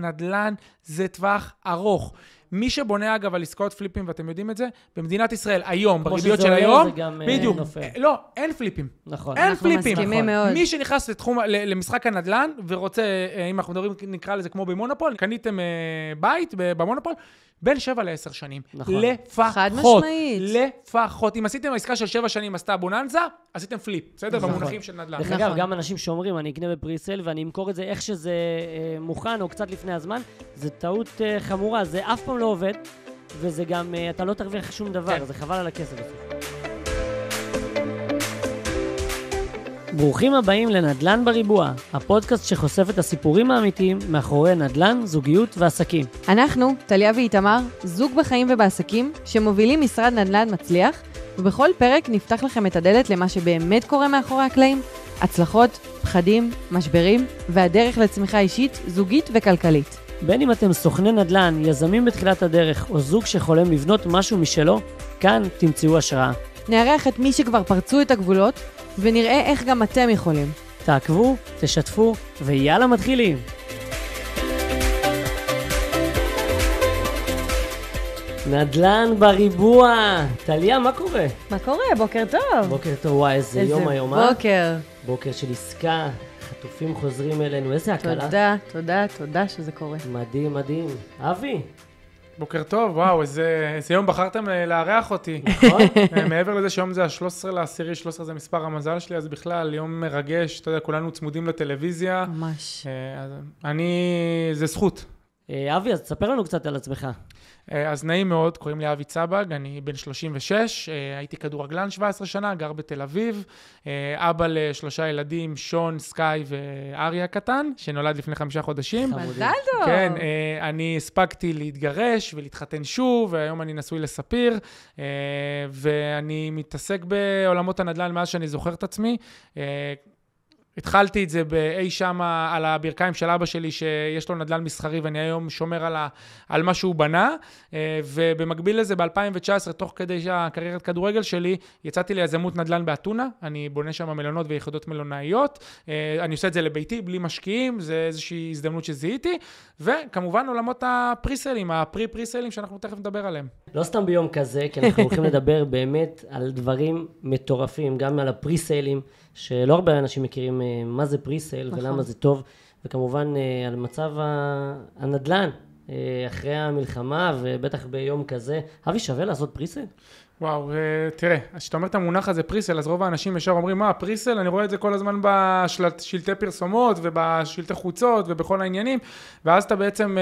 נדל"ן זה טווח ארוך. מי שבונה אגב על עסקאות פליפים, ואתם יודעים את זה, במדינת ישראל היום, בריביות של היום, בדיוק, לא, אין פליפים. נכון. אין פליפים. אנחנו מסכימים מאוד. מי שנכנס למשחק הנדל"ן, ורוצה, אם אנחנו מדברים, נקרא לזה כמו במונופול, קניתם בית במונופול, בין 7 ל-10 שנים. נכון. לפחות. חד משמעית. לפחות. אם עשיתם עסקה של 7 שנים, עשתה בוננזה, עשיתם פליפ. בסדר? נכון. במונחים של נדל"ן. דרך אגב, גם אנשים שאומרים, אני אקנה בפריסל ואני אמכור את זה איך שזה מוכן או קצת לפני הזמן, זה טעות חמורה, זה אף פעם לא עובד, וזה גם, אתה לא תרוויח שום דבר, זה חבל על הכסף. ברוכים הבאים לנדל"ן בריבוע, הפודקאסט שחושף את הסיפורים האמיתיים מאחורי נדל"ן, זוגיות ועסקים. אנחנו, טליה ואיתמר, זוג בחיים ובעסקים שמובילים משרד נדל"ן מצליח, ובכל פרק נפתח לכם את הדלת למה שבאמת קורה מאחורי הקלעים, הצלחות, פחדים, משברים, והדרך לצמיחה אישית, זוגית וכלכלית. בין אם אתם סוכני נדל"ן, יזמים בתחילת הדרך, או זוג שחולם לבנות משהו משלו, כאן תמצאו השראה. נערך את מי שכבר פרצו את הגבולות, ונראה איך גם אתם יכולים. תעקבו, תשתפו, ויאללה מתחילים. נדל"ן בריבוע. טליה, מה קורה? מה קורה? בוקר טוב. בוקר טוב, וואי, איזה יום היום, איזה בוקר. בוקר של עסקה, חטופים חוזרים אלינו, איזה הקלה. תודה שזה קורה. מדהים, מדהים. אבי. בוקר טוב, וואו, איזה יום בחרתם לארח אותי. נכון? מעבר לזה שיום זה ה-13/10, 13 זה מספר המזל שלי, אז בכלל יום מרגש, אתה יודע, כולנו צמודים לטלוויזיה. ממש. זה זכות. אבי, אז תספר לנו קצת על עצמך. אז נעים מאוד, קוראים לי אבי צבג, אני בן 36, הייתי כדורגלן 17 שנה, גר בתל אביב, אבא ל3 ילדים, שון, סקאי ואריה הקטן, שנולד לפני 5 חודשים. מזל טוב. כן, אני הספקתי להתגרש ולהתחתן שוב, והיום אני נשוי לספיר, ואני מתעסק בעולמות הנדל"ן מאז שאני זוכר את עצמי. התחלתי את זה באי שם על הברכיים של אבא שלי, שיש לו נדל"ן מסחרי, ואני היום שומר על מה שהוא בנה, ובמקביל לזה ב-2019, תוך כדי הקריירת כדורגל שלי, יצאתי ליזמות נדל"ן באתונה, אני בונה שם מלונות ויחידות מלונאיות, אני עושה את זה לביתי, בלי משקיעים, זה איזושהי הזדמנות שזיהיתי, וכמובן עולמות הפריסלים, הפרי-פריסלים שאנחנו תכף נדבר עליהם. לא סתם ביום כזה, כי אנחנו הולכים לדבר באמת על דברים מטורפים, גם על הפריסלים, שלא הרבה אנשים מכירים מה זה פריסל ולמה זה טוב, וכמובן על מצב הנדל"ן אחרי המלחמה, ובטח ביום כזה. אבי, שווה לעשות פריסל? וואו, תראה, כשאתה אומר את המונח הזה פריסל, אז רוב האנשים ישר אומרים, מה, פריסל? אני רואה את זה כל הזמן בשלטי פרסומות ובשלטי חוצות ובכל העניינים, ואז אתה בעצם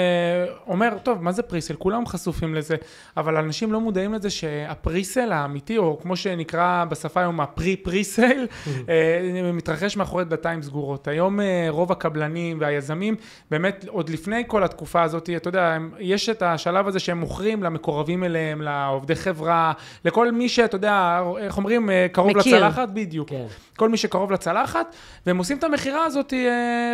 אומר, טוב, מה זה פריסל? כולם חשופים לזה, אבל אנשים לא מודעים לזה שהפריסל האמיתי, או כמו שנקרא בשפה היום, הפרי-פריסל, מתרחש מאחורי דלתיים סגורות. היום רוב הקבלנים והיזמים, באמת, עוד לפני כל התקופה הזאת, אתה יודע, יש את השלב הזה שהם מוכרים למקורבים אליהם, לעובדי חברה, לכל מי שאתה יודע, איך אומרים, קרוב לצלחת, בדיוק. כן. כל מי שקרוב לצלחת, והם עושים את המחירה הזאת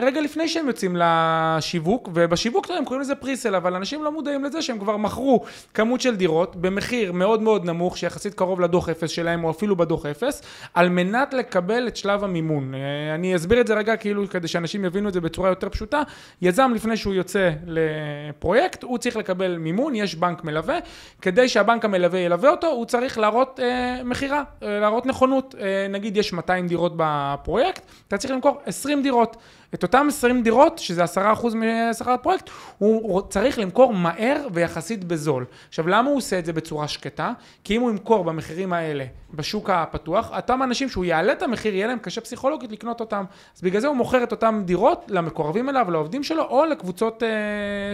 רגע לפני שהם יוצאים לשיווק, ובשיווק הם קוראים לזה פריסל, אבל אנשים לא מודעים לזה שהם כבר מכרו כמות של דירות במחיר מאוד מאוד נמוך, שיחסית קרוב לדוח אפס שלהם, או אפילו בדוח אפס, על מנת לקבל את שלב המימון. אני אסביר את זה רגע כאילו כדי שאנשים יבינו את זה בצורה יותר פשוטה. יזם לפני שהוא יוצא לפרויקט, הוא צריך לקבל מימון, יש בנק מלווה, כדי שהבנק המלווה ילווה אותו, הוא צריך להראות מחירה, להראות נכונות. נגיד יש 200 דירות בפרויקט, אתה צריך למכור 20 דירות. את אותם 20 דירות, שזה 10% משכר הפרויקט, הוא צריך למכור מהר ויחסית בזול. עכשיו, למה הוא עושה את זה בצורה שקטה? כי אם הוא ימכור במחירים האלה, בשוק הפתוח, אותם אנשים שהוא יעלה את המחיר, יהיה להם קשה פסיכולוגית לקנות אותם. אז בגלל זה הוא מוכר את אותם דירות למקורבים אליו, לעובדים שלו, או לקבוצות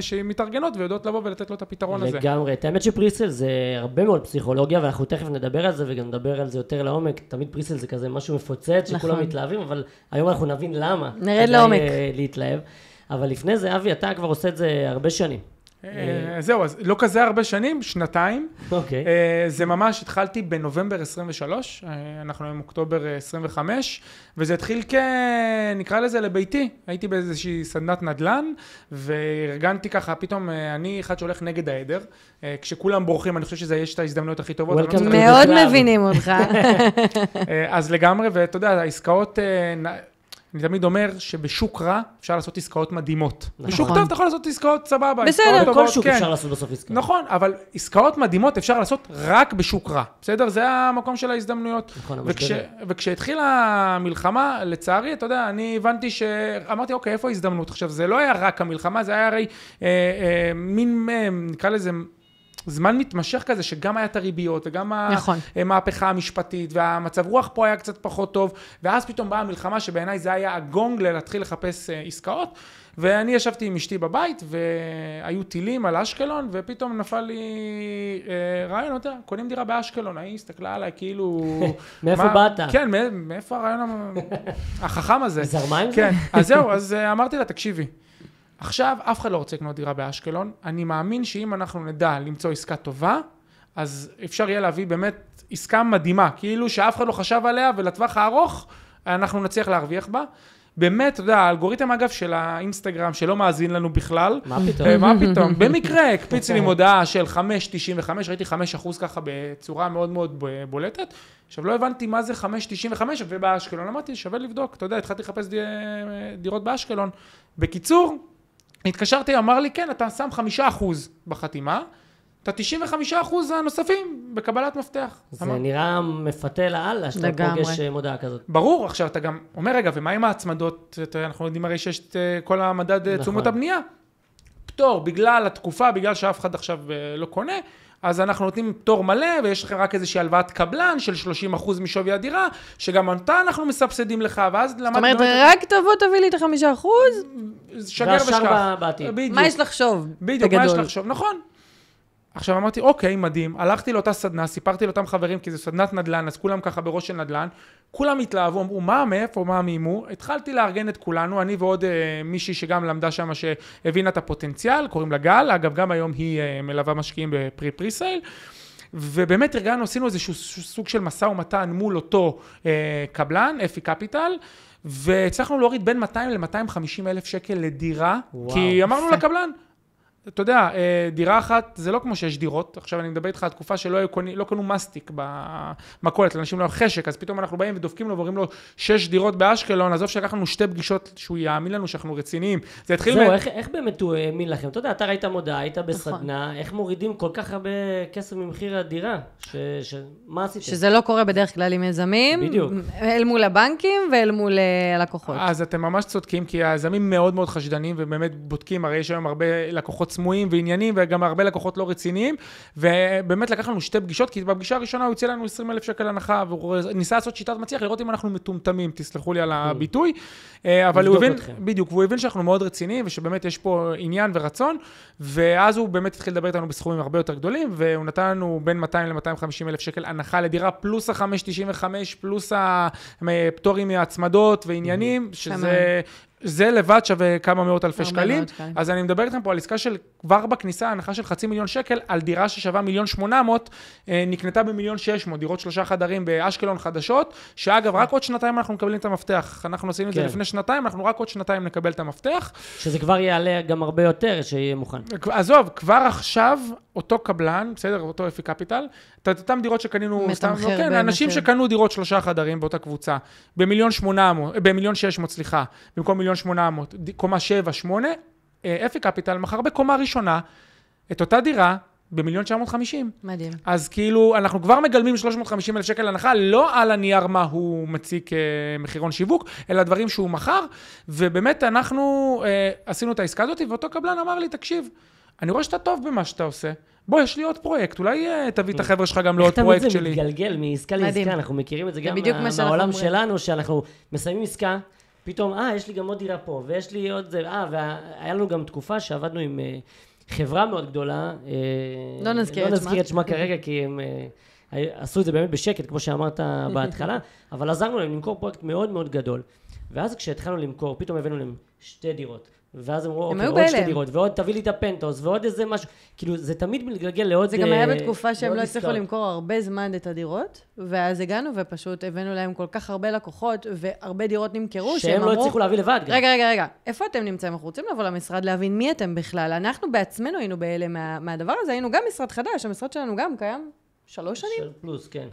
שמתארגנות ויודעות לבוא ולתת לו את הפתרון הזה. לגמרי. האמת שפריסל זה הרבה מאוד פסיכולוגיה, ואנחנו תכף נדבר על זה וגם נדבר על זה יותר לעומק. תמיד פריסל זה כזה משהו מפוצץ, שכולם מתלהבים, אבל היום אנחנו נבין למה. נרד לעומק. להתלהב. אבל לפני זה, אבי, אתה כבר עושה את זה הרבה שנים. זהו, אז לא כזה הרבה שנים, 2 אוקיי. זה ממש, התחלתי בנובמבר 23, אנחנו היום אוקטובר 25, וזה התחיל נקרא לזה לביתי. הייתי באיזושהי סדנת נדל"ן, וארגנתי ככה, פתאום אני אחד שהולך נגד העדר, כשכולם בורחים, אני חושב שזה יש את ההזדמנויות הכי טובות. מאוד מבינים אותך. אז לגמרי, ואתה יודע, העסקאות אני תמיד אומר שבשוק רע אפשר לעשות עסקאות מדהימות. נכון. בשוק טוב אתה יכול לעשות עסקאות סבבה. בסדר. בכל שוק אפשר לעשות בסוף עסקאות. נכון, אבל עסקאות מדהימות אפשר לעשות רק בשוק רע. בסדר? זה המקום של ההזדמנויות. נכון, וכשהתחילה המלחמה, לצערי, אתה יודע, אני הבנתי אמרתי, אוקיי, איפה ההזדמנות? עכשיו, זה לא היה רק המלחמה, זה היה הרי מין, נקרא לזה, זמן מתמשך כזה, שגם היה את הריביות, וגם נכון. המהפכה המשפטית, והמצב רוח פה היה קצת פחות טוב, ואז פתאום באה המלחמה, שבעיניי זה היה הגונג להתחיל לחפש עסקאות, ואני ישבתי עם אשתי בבית, והיו טילים על אשקלון, ופתאום נפל לי רעיון, אתה יודע, קונים דירה באשקלון, היא הסתכלה עליי כאילו... מאיפה באת? כן, מאיפה הרעיון החכם הזה? זרמה עם זה? כן, אז זהו, אז אמרתי לה, תקשיבי, עכשיו אף אחד לא רוצה לקנות דירה באשקלון, אני מאמין שאם אנחנו נדע למצוא עסקה טובה, אז אפשר יהיה להביא באמת עסקה מדהימה, כאילו שאף אחד לא חשב עליה, ולטווח הארוך אנחנו נצליח להרוויח בה. באמת, אתה יודע, האלגוריתם אגב של האינסטגרם, שלא מאזין לנו בכלל. מה פתאום? מה פתאום? במקרה, הקפיץ לי מודעה של 5.95, ראיתי 5% ככה בצורה מאוד מאוד בולטת. עכשיו, לא הבנתי מה זה 5.95, ובאשקלון אמרתי, שווה לבדוק, אתה יודע, התחלתי לחפש דירות באשקלון. בקיצור, התקשרתי, אמר לי, כן, אתה שם 5% בחתימה, את ה-95% הנוספים בקבלת מפתח. זה נראה מפתה לאללה, שאתה פוגש מודעה כזאת. ברור, עכשיו אתה גם אומר, רגע, ומה עם ההצמדות? אנחנו יודעים הרי שיש את כל המדד תשומות הבנייה. פטור, בגלל התקופה, בגלל שאף אחד עכשיו לא קונה, אז אנחנו נותנים פטור מלא, ויש לכם רק איזושהי הלוואת קבלן של 30% משווי הדירה, שגם אותה אנחנו מסבסדים לך, ואז למדנו... זאת אומרת, רק תביא לי את ה5%? שגר ושכח. מה יש לחשוב? בדיוק, מה יש לחשוב, נכון. עכשיו אמרתי, אוקיי, מדהים, הלכתי לאותה סדנה, סיפרתי לאותם חברים, כי זו סדנת נדל"ן, אז כולם ככה בראש של נדל"ן, כולם התלהבו, אמרו, מה, מאיפה, מה, מימו, התחלתי לארגן את כולנו, אני ועוד מישהי שגם למדה שם, שהבינה את הפוטנציאל, קוראים לה גל, אגב, גם היום היא מלווה משקיעים בפרי-סייל, ובאמת ארגנו, עשינו איזשהו סוג של מסע ומתן מול אותו קבלן, אפי קפיטל, והצלחנו להוריד בין 200 ל-250 אלף שקל לדירה, כי אמרנו לקבלן, אתה יודע, דירה אחת, זה לא כמו שיש דירות, עכשיו אני מדבר איתך על תקופה שלא קנו מסטיק במכולת, לאנשים לא היה חשק, אז פתאום אנחנו באים ודופקים לו ואומרים לו 6 דירות באשקלון, עזוב שלקח לנו 2 פגישות שהוא יאמין לנו שאנחנו רציניים. זה התחיל... זהו, איך באמת הוא האמין לכם? אתה יודע, אתה ראית מודעה, היית בסדנה, איך מורידים כל כך הרבה כסף ממחיר הדירה? מה עשיתם? שזה לא קורה בדרך כלל עם יזמים, בדיוק. אל מול הבנקים ואל מול הלקוחות. אז אתם ממש צודקים, כי היזמים מאוד מאוד חשדנים ובאמת בודקים, הרי יש היום הרבה לקוחות סמויים ועניינים, וגם הרבה לקוחות לא רציניים, ובאמת לקח לנו 2 פגישות, כי בפגישה הראשונה הוא יוצא לנו 20,000 שקל הנחה, והוא ניסה לעשות שיטת מצליח, לראות אם אנחנו מטומטמים, תסלחו לי על הביטוי, אבל הוא הבין, בדיוק, והוא הבין שאנחנו מאוד רציניים, ושבאמת יש פה עניין ורצון, ואז הוא באמת התחיל לדבר איתנו בסכומים הרבה יותר גדולים, והוא נתן לנו בין 200 ל-250 אלף שקל הנחה לדירה, פלוס ה-5.95, פלוס הפטורים מהצמדות ועניינים, זה לבד שווה כמה מאות אלפי שקלים, אז אני מדבר איתכם פה על עסקה של כבר בכניסה, הנחה של 500,000 שקל, על דירה ששווה 1,800,000, נקנתה ב1,600,000, דירות 3 חדרים באשקלון חדשות, שאגב, רק עוד 2 אנחנו מקבלים את המפתח, אנחנו עשינו את זה לפני 2, אנחנו רק עוד 2 נקבל את המפתח. שזה כבר יעלה גם הרבה יותר, שיהיה מוכן. עזוב, כבר עכשיו, אותו קבלן, בסדר, אותו אפי קפיטל, את אותם דירות שקנינו, אנשים שקנו דירות 3 חדרים באותה קבוצה, ב1,600,000, סליחה, במקום 1,800,000, קומה 7-8, אפי קפיטל מחר בקומה ראשונה, את אותה דירה, ב1,950,000. מדהים. אז כאילו, אנחנו כבר מגלמים 350,000 שקל הנחה, לא על הנייר מה הוא מציג כמחירון שיווק, אלא דברים שהוא מחר, ובאמת אנחנו עשינו את העסקה הזאת, ואותו קבלן אמר לי, תקשיב, אני רואה שאתה טוב במה שאתה עושה, בוא, יש לי עוד פרויקט, אולי תביא את החבר'ה שלך גם לעוד פרויקט שלי. איך תמיד זה מתגלגל מעסקה לעסקה, אנחנו מכירים את זה גם מהעולם שלנו, שאנחנו מסיימים עסקה, פתאום, יש לי גם עוד דירה פה, ויש לי עוד זה, והיה לנו גם תקופה שעבדנו עם חברה מאוד גדולה, לא נזכיר את שמה כרגע, כי הם עשו את זה באמת בשקט, כמו שאמרת בהתחלה, אבל עזרנו להם למכור פרויקט מאוד מאוד גדול, ואז כשהתחלנו למכור, פתאום הבאנו להם 2 דירות, ואז אמרו, אוקיי, עוד 2 דירות, ועוד תביא לי את הפנטוס, ועוד איזה משהו, כאילו, זה תמיד מתגלגל לעוד... זה גם היה בתקופה שהם לא הצליחו למכור הרבה זמן את הדירות, ואז הגענו ופשוט הבאנו להם כל כך הרבה לקוחות, והרבה דירות נמכרו, שהם לא הצליחו להביא לבד. רגע, איפה אתם נמצאים? אנחנו רוצים לבוא למשרד להבין מי אתם בכלל. אנחנו בעצמנו היינו בהלם מהדבר הזה, היינו גם משרד חדש, המשרד שלנו גם קיים 3 שנים. פלוס, כן.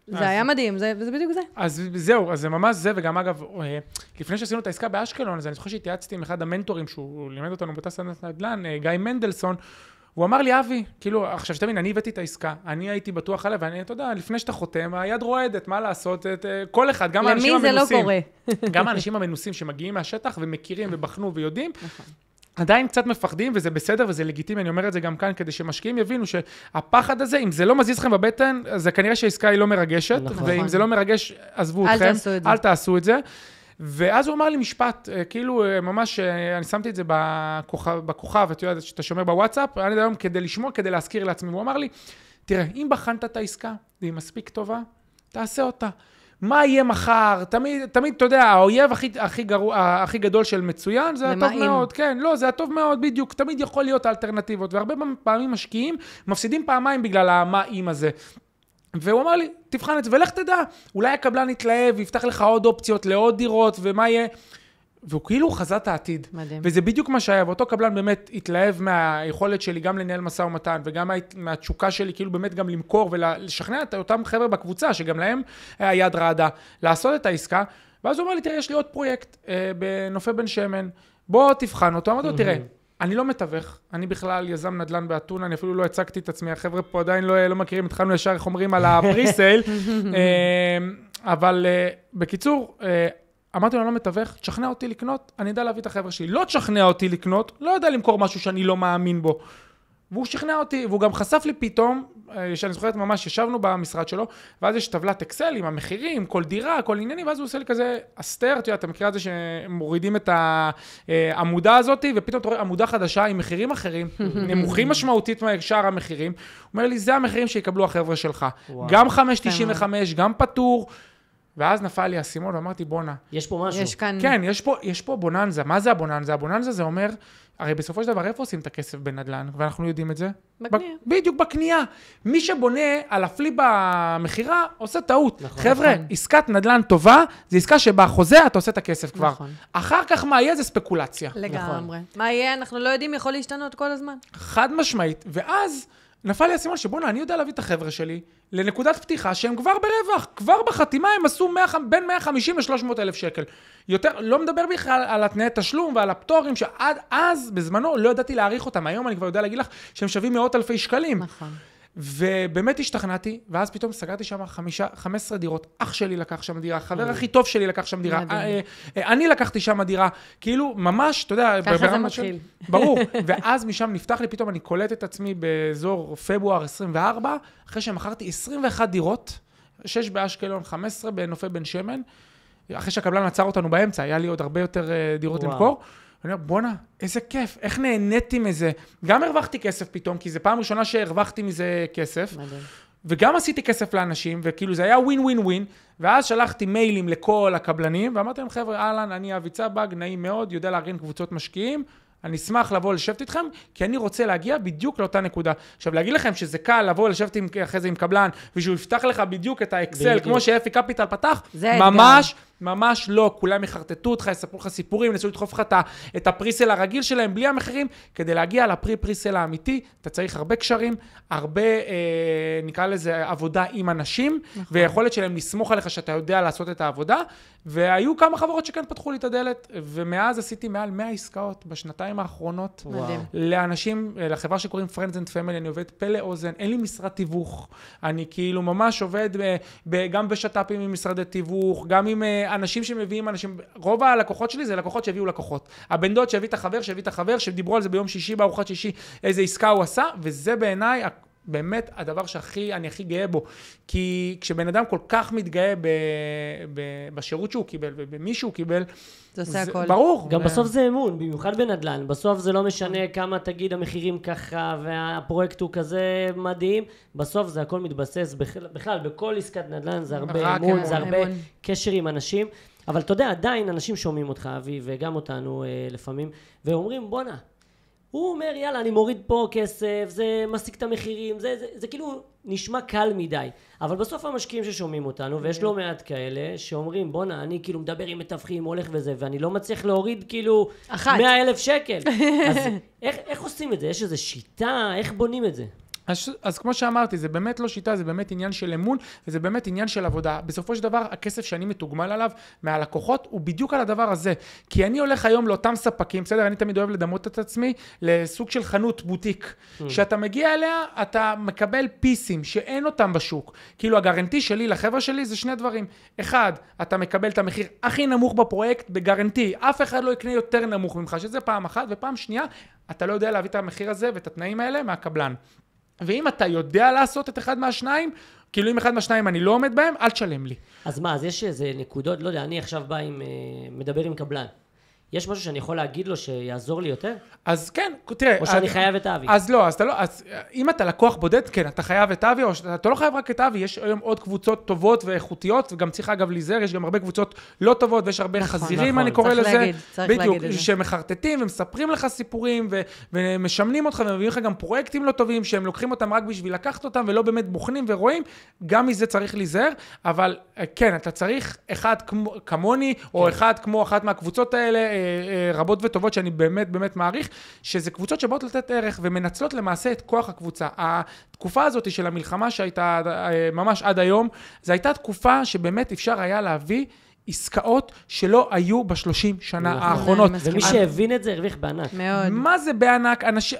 זה היה מדהים, זה בדיוק זה. אז זהו, אז זה ממש זה, וגם אגב, לפני שעשינו את העסקה באשקלון, אז אני זוכר שהתייעצתי עם אחד המנטורים, שהוא לימד אותנו בתא סדנת נדל"ן, גיא מנדלסון, הוא אמר לי, אבי, כאילו, עכשיו שתבין, אני הבאתי את העסקה, אני הייתי בטוח עליה, ואני, אתה יודע, לפני שאתה חותם, היד רועדת, מה לעשות, כל אחד, גם האנשים המנוסים. למי זה לא קורה? גם האנשים המנוסים שמגיעים מהשטח ומכירים ובחנו ויודעים, עדיין קצת מפחדים, וזה בסדר, וזה לגיטימי, אני אומר את זה גם כאן, כדי שמשקיעים יבינו שהפחד הזה, אם זה לא מזיז לכם בבטן, אז כנראה שהעסקה היא לא מרגשת, ואם זה לא מרגש, עזבו אתכם, אל תעשו את זה. ואז הוא אמר לי משפט, כאילו ממש, אני שמתי את זה בכוכב, אתה יודע, שאתה שומר בוואטסאפ, אני יודע היום כדי לשמוע, כדי להזכיר לעצמי, הוא אמר לי, תראה, אם בחנת את העסקה, והיא מספיק טובה, תעשה אותה. מה יהיה מחר? תמיד, אתה יודע, האויב הכי גדול של מצוין, זה הטוב מאוד. כן, לא, זה הטוב מאוד, בדיוק. תמיד יכול להיות האלטרנטיבות, והרבה פעמים משקיעים, מפסידים פעמיים בגלל המה-אם הזה. והוא אמר לי, תבחן את זה, ולך תדע, אולי הקבלן יתלהב, יפתח לך עוד אופציות לעוד דירות, ומה יהיה? והוא כאילו חזה את העתיד. מדהים. וזה בדיוק מה שהיה, ואותו קבלן באמת התלהב מהיכולת שלי גם לנהל משא ומתן, וגם מהתשוקה שלי כאילו באמת גם למכור, ולשכנע את אותם חבר'ה בקבוצה, שגם להם היה יד רעדה, לעשות את העסקה, ואז הוא אמר לי, תראה, יש לי עוד פרויקט בנופי בן שמן, בוא תבחן אותו, אמרתי לו, תראה, אני לא מתווך, אני בכלל יזם נדל"ן באתונה, אני אפילו לא הצגתי את עצמי, החבר'ה פה עדיין לא מכירים, התחלנו ישר, איך אומרים, על הפריסייל, אבל בקיצור, אמרתי לו, אני לא מתווך, תשכנע אותי לקנות, אני יודע להביא את החבר'ה שלי. לא תשכנע אותי לקנות, לא יודע למכור משהו שאני לא מאמין בו. והוא שכנע אותי, והוא גם חשף לי פתאום, שאני זוכרת ממש, ישבנו במשרד שלו, ואז יש טבלת אקסל עם המחירים, כל דירה, כל עניינים, ואז הוא עושה לי כזה אסתר, אתה מכיר את זה שמורידים את העמודה הזאת, ופתאום אתה רואה עמודה חדשה עם מחירים אחרים, נמוכים משמעותית משאר המחירים. הוא אומר לי, זה המחירים שיקבלו החבר'ה שלך. גם 5.95, גם פטור. ואז נפל לי הסימון, ואמרתי, בונה. יש פה משהו. יש כאן... כן, יש פה בוננזה. מה זה הבוננזה? הבוננזה זה אומר, הרי בסופו של דבר, איפה עושים את הכסף בנדל"ן? ואנחנו יודעים את זה. בקנייה. בדיוק בקנייה. מי שבונה על הפלי במחירה, עושה טעות. נכון, חבר'ה, נכון. עסקת נדל"ן טובה, זה עסקה שבחוזה אתה עושה את הכסף כבר. נכון. אחר כך מה יהיה? זה ספקולציה. לגמרי. נכון. מה יהיה? אנחנו לא יודעים, יכול להשתנות כל הזמן. חד משמעית. ואז... נפל לי הסימון שבונה, אני יודע להביא את החבר'ה שלי לנקודת פתיחה שהם כבר ברווח, כבר בחתימה הם עשו בין 150 ל-300 אלף שקל. יותר, לא מדבר בכלל על התנאי תשלום ועל הפטורים שעד אז בזמנו לא ידעתי להעריך אותם. היום אני כבר יודע להגיד לך שהם שווים מאות אלפי שקלים. נכון. ובאמת השתכנעתי, ואז פתאום סגרתי שם 15 דירות. אח שלי לקח שם דירה, חבר הכי טוב שלי לקח שם דירה. אני לקחתי שם דירה, כאילו ממש, אתה יודע, ככה זה מתחיל. ברור. ואז משם נפתח לי, פתאום אני קולט את עצמי באזור פברואר 24, אחרי שמכרתי 21 דירות, 6 באשקלון, 15 בנופי בן שמן, אחרי שהקבלן עצר אותנו באמצע, היה לי עוד הרבה יותר דירות למכור. אני אומר, בונה, איזה כיף, איך נהניתי מזה. גם הרווחתי כסף פתאום, כי זו פעם ראשונה שהרווחתי מזה כסף. מדהים. וגם עשיתי כסף לאנשים, וכאילו זה היה ווין ווין ווין, ואז שלחתי מיילים לכל הקבלנים, ואמרתי להם, חבר'ה, אהלן, אני אבי צבג, נעים מאוד, יודע לארגן קבוצות משקיעים, אני אשמח לבוא לשבת איתכם, כי אני רוצה להגיע בדיוק לאותה נקודה. עכשיו, להגיד לכם שזה קל לבוא לשבת אחרי זה עם קבלן, ושהוא יפתח לך בדיוק את האקסל, כמו שאפי קפיטל פתח, ממש לא, כולם יחרטטו אותך, יספרו לך סיפורים, נסו לדחוף לך את הפריסל הרגיל שלהם, בלי המחירים, כדי להגיע לפריסל האמיתי, אתה צריך הרבה קשרים, הרבה, נקרא לזה, עבודה עם אנשים, ויכולת שלהם לסמוך עליך שאתה יודע לעשות את העבודה, והיו כמה חברות שכן פתחו לי את הדלת, ומאז עשיתי מעל 100 עסקאות בשנתיים האחרונות, לאנשים, לחברה שקוראים Friends and Family, אני עובד פלא אוזן, אין לי משרד תיווך, אני כאילו ממש עובד גם בשטאפים עם משרדי תיווך, גם עם אנשים שמביאים אנשים, רוב הלקוחות שלי זה לקוחות שהביאו לקוחות. הבן דוד שהביא את החבר, שדיברו על זה ביום שישי, בארוחת שישי, איזה עסקה הוא עשה, וזה בעיניי באמת הדבר אני הכי גאה בו. כי כשבן אדם כל כך מתגאה בשירות שהוא קיבל, ובמי שהוא קיבל, זה עושה הכל. ברור. גם בסוף זה אמון, במיוחד בנדל"ן. בסוף זה לא משנה כמה תגיד המחירים ככה, והפרויקט הוא כזה מדהים. בסוף זה הכל מתבסס, בכלל, בכל עסקת נדל"ן זה הרבה אמון, זה הרבה קשר עם אנשים. אבל אתה יודע, עדיין אנשים שומעים אותך, אבי, וגם אותנו לפעמים, ואומרים, בונה, הוא אומר, יאללה, אני מוריד פה כסף, זה מסיק את המחירים, זה כאילו נשמע קל מדי. אבל בסוף המשקיעים ששומעים אותנו, ויש לא מעט כאלה, שאומרים, בונה, אני כאילו מדבר עם מתווכים, הולך וזה, ואני לא מצליח להוריד כאילו 100,000 שקל. אז איך עושים את זה? יש איזו שיטה? איך בונים את זה? אז כמו שאמרתי, זה באמת לא שיטה, זה באמת עניין של אמון, וזה באמת עניין של עבודה. בסופו של דבר, הכסף שאני מתוגמל עליו מהלקוחות, הוא בדיוק על הדבר הזה. כי אני הולך היום לאותם ספקים, בסדר? אני תמיד אוהב לדמות את עצמי, לסוג של חנות בוטיק. שאתה מגיע אליה, אתה מקבל פיסים שאין אותם בשוק. כאילו, הגרנטי שלי לחבר'ה שלי זה שני דברים. אחד, אתה מקבל את המחיר הכי נמוך בפרויקט בגרנטי. אף אחד לא יקנה יותר נמוך ממך, שזה פעם אחת, ופעם שנייה, אתה לא יודע להביא את המחיר הזה ואת התנאים האלה מהקבלן. ואם אתה יודע לעשות את אחד מהשניים, כאילו אם אחד מהשניים אני לא עומד בהם, אל תשלם לי. אז מה, אז יש איזה נקודות, לא יודע, אני עכשיו בא מדבר עם קבלן. יש משהו שאני יכול להגיד לו שיעזור לי יותר? אז כן, תראה. או שאני חייב את אבי? אז לא, אז אם אתה לקוח בודד, כן, אתה חייב את אבי, או אתה לא חייב רק את אבי, יש היום עוד קבוצות טובות ואיכותיות, וגם צריך אגב להיזהר, יש גם הרבה קבוצות לא טובות, ויש הרבה חזירים, אני קורא לזה. בדיוק, שמחרטטים ומספרים לך סיפורים, ומשמנים אותך, ומביאים לך גם פרויקטים לא טובים, שהם לוקחים אותם רק בשביל לקחת אותם, ולא באמת בוחנים ורואים, גם מזה צריך להיזהר, אבל כן, אתה צריך אחד כמוני, או אחד כמו אחת מהקבוצות האלה, רבות וטובות שאני באמת באמת מעריך, שזה קבוצות שבאות לתת ערך ומנצלות למעשה את כוח הקבוצה. התקופה הזאת של המלחמה שהייתה ממש עד היום, זו הייתה תקופה שבאמת אפשר היה להביא עסקאות שלא היו ב-30 שנה האחרונות. ומי שהבין את זה הרוויח בענק. מאוד. מה זה בענק? אנשים...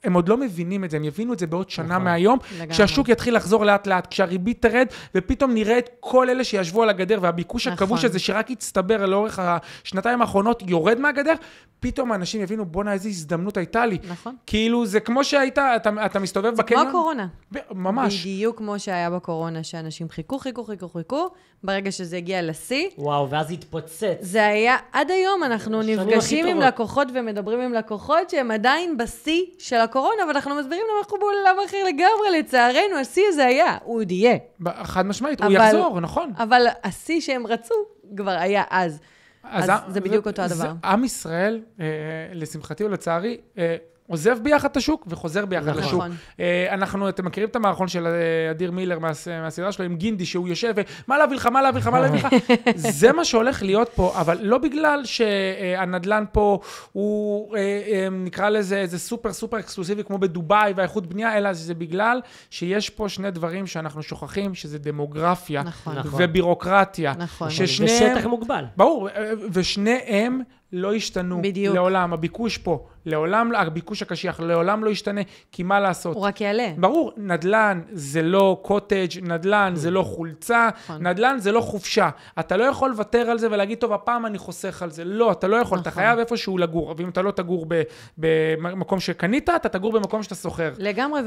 הם עוד לא מבינים את זה, הם יבינו את זה בעוד שנה מהיום, כשהשוק יתחיל לחזור לאט לאט, כשהריבית תרד, ופתאום נראה את כל אלה שישבו על הגדר, והביקוש הכבוש הזה שרק יצטבר לאורך השנתיים האחרונות, יורד מהגדר, פתאום האנשים יבינו, בונה, איזו הזדמנות הייתה לי. נכון. כאילו, זה כמו שהיית, אתה מסתובב בקניון. כמו הקורונה. ממש. בדיוק כמו שהיה בקורונה, שאנשים חיכו, ברגע שזה הגיע לשיא. וואו, ואז התפוצץ. זה היה, עד היום אנחנו נפגשים עם לקוחות ומדברים עם לקוחות שהם עדיין בשיא של הקורונה, אבל אנחנו מסבירים להם אנחנו בעולם אחר לגמרי, לצערנו, השיא הזה היה, הוא עוד יהיה. חד משמעית, הוא יחזור, נכון. אבל השיא שהם רצו כבר היה אז. אז זה בדיוק אותו הדבר. עם ישראל, לשמחתי ולצערי, עוזב ביחד את השוק וחוזר ביחד לשוק. אנחנו, אתם מכירים את המערכון של אדיר מילר מהסדרה שלו עם גינדי, שהוא יושב ומה להביא לך? זה מה שהולך להיות פה, אבל לא בגלל שהנדלן פה הוא נקרא לזה איזה סופר אקסקלוסיבי כמו בדובאי והאיכות בנייה, אלא זה בגלל שיש פה שני דברים שאנחנו שוכחים, שזה דמוגרפיה ובירוקרטיה. ושטח מוגבל. ברור, ושניהם לא השתנו. בדיוק. לעולם, הביקוש פה, לעולם, הביקוש הקשיח, לעולם לא ישתנה, כי מה לעשות? הוא רק יעלה. ברור, נדלן זה לא קוטג', נדלן זה לא חולצה, נדלן זה לא חופשה. אתה לא יכול לוותר על זה ולהגיד, טוב, הפעם אני חוסך על זה. לא, אתה לא יכול, אתה חייב איפשהו לגור. ואם אתה לא תגור במקום שקנית, אתה תגור במקום שאתה סוחר. לגמרי,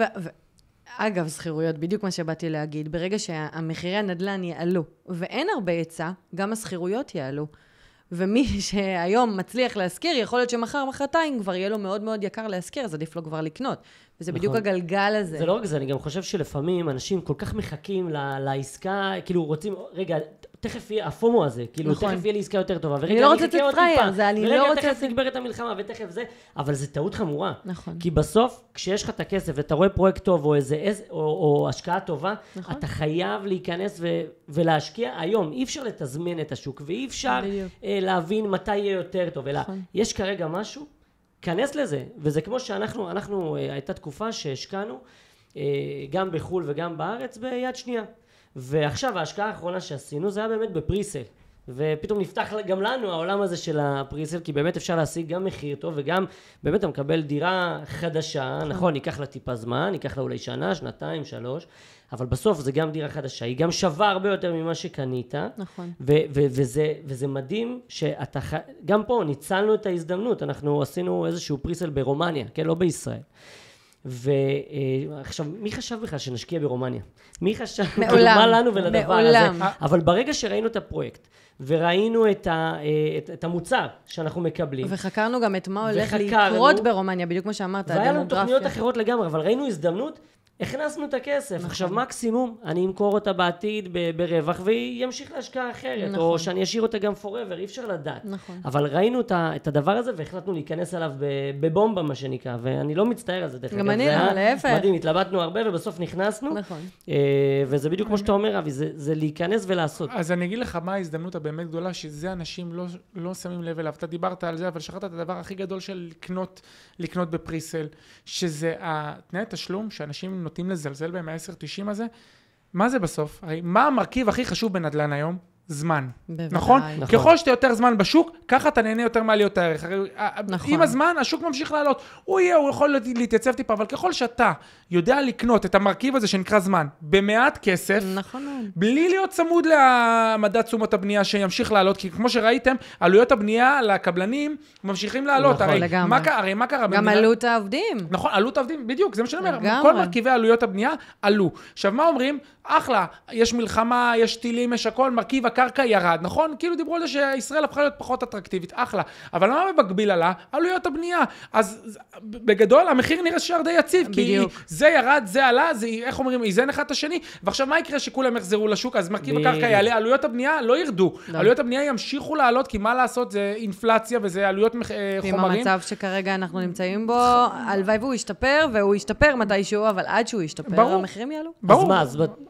אגב, סחירויות, בדיוק מה שבאתי להגיד, ברגע שהמחירי הנדלן יעלו, ואין הרבה היצע, גם הסחירויות יעלו. ומי שהיום מצליח להזכיר, יכול להיות שמחר, מחרתיים, כבר יהיה לו מאוד מאוד יקר להזכיר, אז עדיף לו כבר לקנות. וזה בדיוק הגלגל הזה. זה לא רק זה, אני גם חושב שלפעמים אנשים כל כך מחכים לעסקה, כאילו רוצים, רגע, תכף יהיה הפומו הזה, כאילו תכף יהיה לי עסקה יותר טובה, אני לא רוצה את פרייר, זה אני לא רוצה... רגע, תכף נגבר את המלחמה, ותכף זה, אבל זה טעות חמורה. נכון. כי בסוף, כשיש לך את הכסף, ואתה רואה פרויקט טוב, או השקעה טובה, אתה חייב להיכנס ולהשקיע היום. אי אפשר לתזמן את השוק, ואי אפשר להבין מתי יהיה יותר טוב, אלא יש כרגע משהו, כנס לזה, וזה כמו שאנחנו, הייתה תקופה שהשקענו, גם בחול וגם בארץ, ביד שנייה. ועכשיו ההשקעה האחרונה שעשינו זה היה באמת בפריסל, ופתאום נפתח גם לנו העולם הזה של הפריסל, כי באמת אפשר להשיג גם מחיר טוב, וגם באמת אתה מקבל דירה חדשה, נכון, ייקח לה טיפה זמן, ייקח לה אולי שנה, שנתיים, 3, אבל בסוף זה גם דירה חדשה, היא גם שווה הרבה יותר ממה שקנית, נכון. וזה מדהים שאתה, גם פה ניצלנו את ההזדמנות, אנחנו עשינו איזשהו פריסל ברומניה, כן, לא בישראל. ועכשיו, מי חשב בכלל שנשקיע ברומניה? מי חשב? מעולם. מה לנו ולדבר הזה? אבל ברגע שראינו את הפרויקט, וראינו את המוצר שאנחנו מקבלים. וחקרנו גם את מה הולך לקרות ברומניה, בדיוק כמו שאמרת, הדמוגרפיה. והיה לנו תוכניות אחרות לגמרי, אבל ראינו הזדמנות, הכנסנו את הכסף. עכשיו מקסימום, אני אמכור אותה בעתיד ברווח, והיא ימשיך להשקעה אחרת, או שאני אשאיר אותה גם forever, אי אפשר לדעת. אבל ראינו את הדבר הזה, והחלטנו להיכנס עליו בבומבה, מה שנקרא, ואני לא מצטער על זה דרך אגב. גם אני, להפך. מדהים, התלבטנו הרבה, ובסוף נכנסנו. נכון. וזה בדיוק כמו שאתה אומר, אבי, זה להיכנס ולעשות. אז אני אגיד לך מה ההזדמנות הבאמת גדולה, שזה אנשים לא שמים לב אליו. אתה דיברת על זה, אבל שכחת את הדבר הכי גדול של לקנות בפריסל, שזה התנאי תשלום שאנשים נוטים לזלזל בהם, ה-10-90 הזה. מה זה בסוף? הרי מה המרכיב הכי חשוב בנדל"ן היום? זמן. נכון? ככל שאתה יותר זמן בשוק, ככה אתה נהנה יותר מעליות הערך. עם הזמן, השוק ממשיך לעלות. הוא יכול להתייצב טיפה, אבל ככל שאתה יודע לקנות את המרכיב הזה שנקרא זמן, במעט כסף, בלי להיות צמוד למדד תשומות הבנייה שימשיך לעלות, כי כמו שראיתם, עלויות הבנייה לקבלנים ממשיכים לעלות. הרי מה קרה? גם עלות העובדים. נכון, עלות העובדים, בדיוק, זה מה שאני אומר. כל מרכיבי עלויות הבנייה עלו. עכשיו, מה אומרים? אחלה, יש מלחמה, יש טילים, יש הכל, מרכיב הקרקע ירד, נכון? כאילו דיברו על זה שישראל הפכה להיות פחות אטרקטיבית, אחלה. אבל מה במקביל עלה? עלויות הבנייה. אז בגדול, המחיר נראה שער די יציב, כי זה ירד, זה עלה, זה, איך אומרים, איזן אחד את השני, ועכשיו מה יקרה שכולם יחזרו לשוק? אז מרכיב הקרקע יעלה, עלויות הבנייה לא ירדו. עלויות הבנייה ימשיכו לעלות, כי מה לעשות? זה אינפלציה וזה עלויות חומרים. עם המצב שכרגע אנחנו נמצאים בו, הלוואי והוא ישתפר, והוא ישתפר מתישהו, אבל עד שהוא ישתפר, המחירים יעלו. ברור.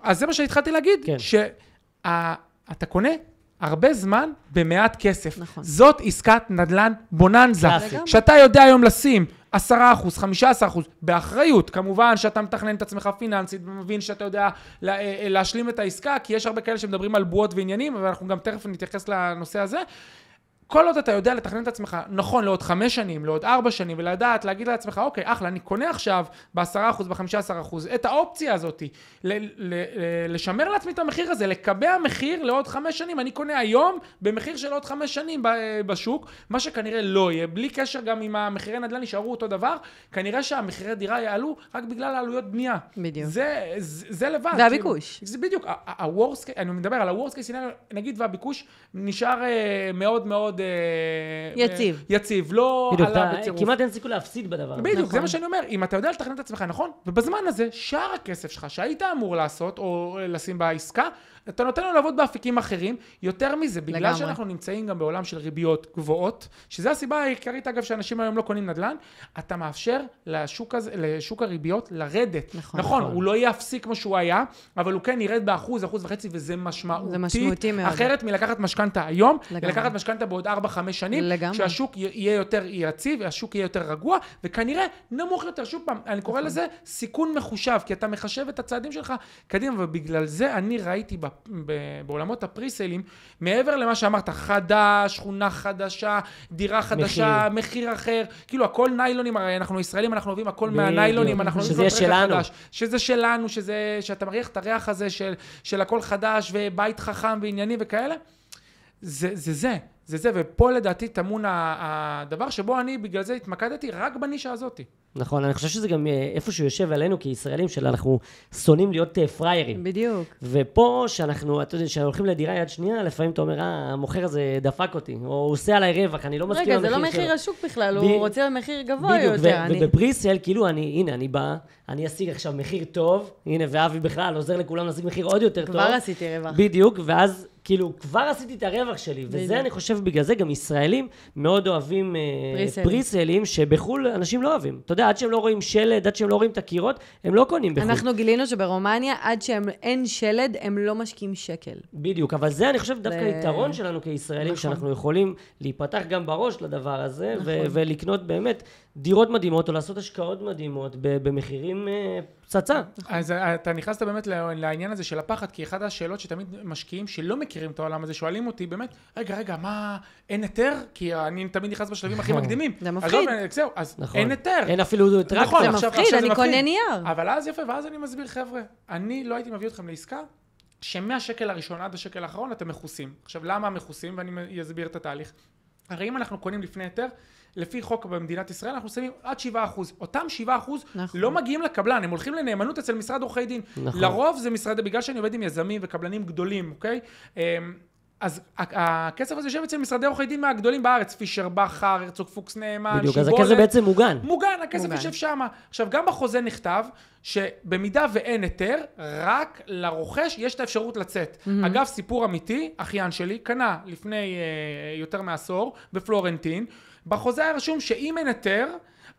אז זה מה שהתחלתי להגיד, שאתה קונה הרבה זמן במעט כסף. נכון. זאת עסקת נדל"ן בוננזה. שאתה יודע היום לשים 10%, 15%, באחריות. כמובן שאתה מתכנן את עצמך פיננסית, ומבין שאתה יודע להשלים את העסקה, כי יש הרבה כאלה שמדברים על בועות ועניינים, ואנחנו גם תכף נתייחס לנושא הזה. כל עוד אתה יודע לתכנן את עצמך, נכון, לעוד 5 שנים, לעוד 4 שנים, ולדעת, להגיד לעצמך, אוקיי, אחלה, אני קונה עכשיו ב10%, ב15%, את האופציה הזאת, לשמר לעצמי את המחיר הזה, לקבע מחיר לעוד 5 שנים, אני קונה היום במחיר של עוד 5 שנים בשוק, מה שכנראה לא יהיה, בלי קשר גם אם המחירי נדל"ן נשארו אותו דבר, כנראה שהמחירי דירה יעלו רק בגלל העלויות בנייה. בדיוק. זה לבד. והביקוש. זה בדיוק, אני מדבר על ה-worst case scenario, נגיד, והביקוש נשאר מאוד מאוד יציב, לא עלה בצירוף. כמעט אין סיכוי להפסיד בדבר. בדיוק, זה מה שאני אומר. אם אתה יודע לתכנן את עצמך, נכון? ובזמן הזה, שער הכסף שלך, שהיית אמור לעשות, או לשים בעסקה, אתה נותן לו לעבוד באפיקים אחרים. יותר מזה, בגלל שאנחנו נמצאים גם בעולם של ריביות גבוהות, שזה הסיבה העיקרית, אגב, שאנשים היום לא קונים נדל"ן, אתה מאפשר לשוק הריביות לרדת. נכון, הוא לא יפסיק כמו שהוא היה, אבל הוא כן ירד ב1%, 1.5%, וזה משמעותי מאוד. אחרת מלקחת משכנתה היום, לקחת משכנתה בעוד 4-5 שנים, כשהשוק יהיה יותר יציב, השוק יהיה יותר רגוע, וכנראה נמוך יותר. שוב פעם, אני קורא לזה סיכון מחושב, כי אתה מחשב את הצעדים שלך קדימה, ובגלל זה אני ראיתי בעולמות הפריסיילים, מעבר למה שאמרת, חדש, שכונה חדשה, דירה חדשה, מחיר אחר, כאילו הכל ניילונים, הרי אנחנו ישראלים, אנחנו אוהבים הכל מהניילונים, שזה שלנו. שזה שלנו, שאתה מריח את הריח הזה של הכל חדש, ובית חכם וענייני וכאלה, זה, ופה לדעתי תמון הדבר שבו אני בגלל זה התמקדתי רק בנישה הזאת. נכון, אני חושב שזה גם איפשהו יושב עלינו כישראלים שאנחנו שונאים להיות פריירים. בדיוק. ופה שאנחנו, אתה יודע, שהולכים לדירה יד שנייה, לפעמים אתה אומר, המוכר הזה דפק אותי, או הוא עושה עליי רווח, אני לא מסכים למחיר שלו. רגע, זה לא מחיר השוק בכלל, הוא רוצה מחיר גבוה יותר. ובפריסל, כאילו, הנה, אני בא, אני אשיג עכשיו מחיר טוב, הנה, ואבי בכלל עוזר לכולם להשיג מחיר עוד יותר טוב. כבר עשיתי רווח. בדיוק, ואז כאילו, כבר עשיתי את הרווח שלי, וזה אני חושב בגלל זה, גם ישראלים מאוד אוהבים פריסלים, שבחול אנשים לא אוהבים. אתה יודע, עד שהם לא רואים שלד, עד שהם לא רואים את הקירות, הם לא קונים בחול. אנחנו גילינו שברומניה, עד שאין שלד, הם לא משקיעים שקל. בדיוק, אבל זה אני חושב דווקא היתרון שלנו כישראלים, שאנחנו יכולים להיפתח גם בראש לדבר הזה, ולקנות באמת דירות מדהימות, או לעשות השקעות מדהימות, במחירים פצצה. אז אתה נכנסת באמת לעניין הזה של הפחד, כי אחת השאלות שתמיד משקיעים שלא מכירים את העולם הזה, שואלים אותי באמת, רגע, מה, אין היתר? כי אני תמיד נכנס בשלבים הכי מקדימים. זה מפחיד. אז אין היתר. אין אפילו טרקטור. זה מפחיד, אני קונה נייר. אבל אז יפה, ואז אני מסביר, חבר'ה, אני לא הייתי מביא אתכם לעסקה, שמהשקל הראשון עד השקל האחרון אתם מכוסים. עכשיו, למה מכוסים? ואני אסביר את התהליך. הרי אם אנחנו קונים לפני היתר, לפי חוק במדינת ישראל, אנחנו שמים עד 7%. אותם 7% לא מגיעים לקבלן, הם הולכים לנאמנות אצל משרד עורכי דין. לרוב זה משרד, בגלל שאני עובד עם יזמים וקבלנים גדולים, אוקיי? אז הכסף הזה יושב אצל משרדי עורכי דין מהגדולים בארץ, פישר בכר, הרצוג פוקס נאמן, בדיוק, אז הכסף בעצם מוגן. מוגן, הכסף יושב שם. עכשיו, גם בחוזה נכתב שבמידה ואין היתר, רק לרוכש יש את האפשרות לצאת. אגב, סיפור אמיתי, אחיין שלי קנה לפני יותר מעשור בפלורנטין, בחוזה היה רשום שאם אין היתר,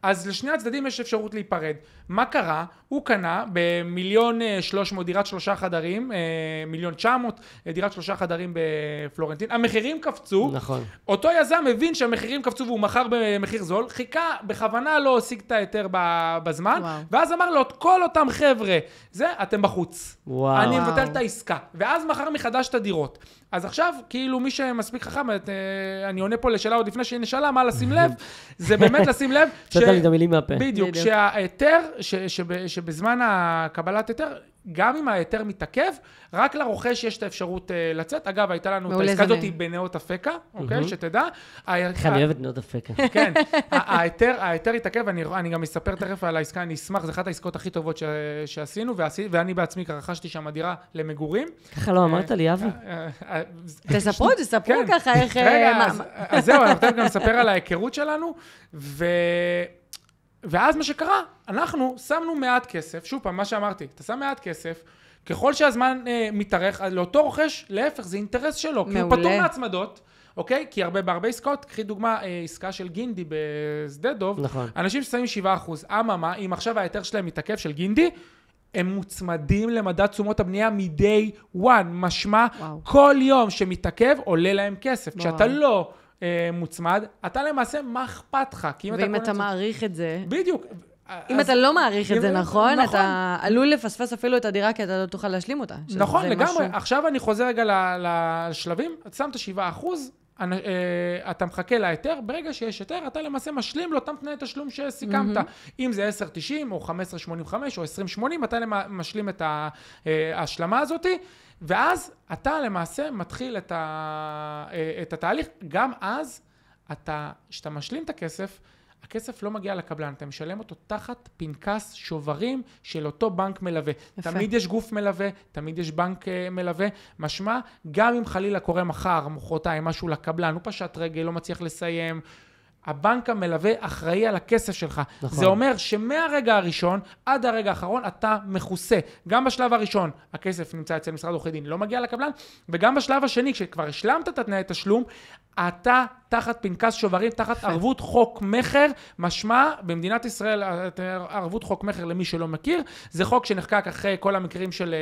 אז לשני הצדדים יש אפשרות להיפרד. מה קרה? הוא קנה ב1,300,000 דירת 3 חדרים, 1,900,000 דירת 3 חדרים בפלורנטין. המחירים קפצו. נכון. אותו יזם מבין שהמחירים קפצו והוא מכר במחיר זול, חיכה, בכוונה לא השיג את היתר בזמן, ואז אמר לו, כל אותם חבר'ה, אתם בחוץ. וואו. אני מבטל את העסקה. ואז מכר מחדש את הדירות. אז עכשיו, כאילו מי שמספיק חכם, אני עונה פה לשאלה עוד לפני שהיא נשאלה, מה לשים לב? זה באמת לשים לב. צאת לי את המילים מהפה. בדיוק, שההיתר, שבזמן הקבלת היתר, גם אם ההיתר מתעכב, רק לרוכש יש את האפשרות לצאת. אגב, הייתה לנו את העסקה הזאת בנאות אפקה, אוקיי, שתדע. איך אני אוהבת נאות אפקה. כן, ההיתר התעכב, אני גם אספר תכף על העסקה, אני אשמח, זו אחת העסקות הכי טובות שעשינו, ואני בעצמי רכשתי שם דירה למגורים. ככה לא אמרת לי, אבי? תספרו ככה איך... רגע, אז זהו, אנחנו גם נספר על ההיכרות שלנו, ואז מה שקרה, אנחנו שמנו מעט כסף, שוב פעם, מה שאמרתי, אתה שם מעט כסף, ככל שהזמן מתארך, לאותו רוכש, להפך, זה אינטרס שלו, כי הוא פטור מהצמדות, אוקיי? כי בהרבה עסקאות, קחי דוגמה, עסקה של גינדי בשדה דוב, נכון. אנשים ששמים 7%, אממה, אם עכשיו ההיתר שלהם מתעכב של גינדי, הם מוצמדים למדד תשומות הבנייה מ-day one, משמע, כל יום שמתעכב עולה להם כסף. כשאתה לא מוצמד, אתה למעשה, מה אכפת לך? ואם אתה מעריך את זה... בדיוק. אם אתה לא מעריך את זה, נכון? אתה עלול לפספס אפילו את הדירה, כי אתה לא תוכל להשלים אותה. נכון, לגמרי. עכשיו אני חוזר רגע לשלבים, אתה שם את 7%, אתה מחכה להיתר, ברגע שיש היתר, אתה למעשה משלים לאותם תנאי תשלום שסיכמת. אם זה 10.90 או 15.85 או 20.80, אתה משלים את ההשלמה הזאת, ואז אתה למעשה מתחיל את התהליך. גם אז, כשאתה משלים את הכסף, הכסף לא מגיע לקבלן, אתה משלם אותו תחת פנקס שוברים של אותו בנק מלווה. תמיד יש גוף מלווה, תמיד יש בנק מלווה, משמע, גם אם חלילה קורה מחר, מחרתיים, משהו לקבלן, הוא פשט רגל, לא מצליח לסיים, הבנק המלווה אחראי על הכסף שלך. נכון. זה אומר שמהרגע הראשון עד הרגע האחרון אתה מכוסה. גם בשלב הראשון הכסף נמצא אצל משרד עורכי דין, לא מגיע לקבלן, וגם בשלב השני, כשכבר השלמת את התנאי תשלום, אתה תחת פנקס שוברים, תחת ערבות חוק מחר, משמע במדינת ישראל, ערבות חוק מחר למי שלא מכיר, זה חוק שנחקק אחרי כל המקרים של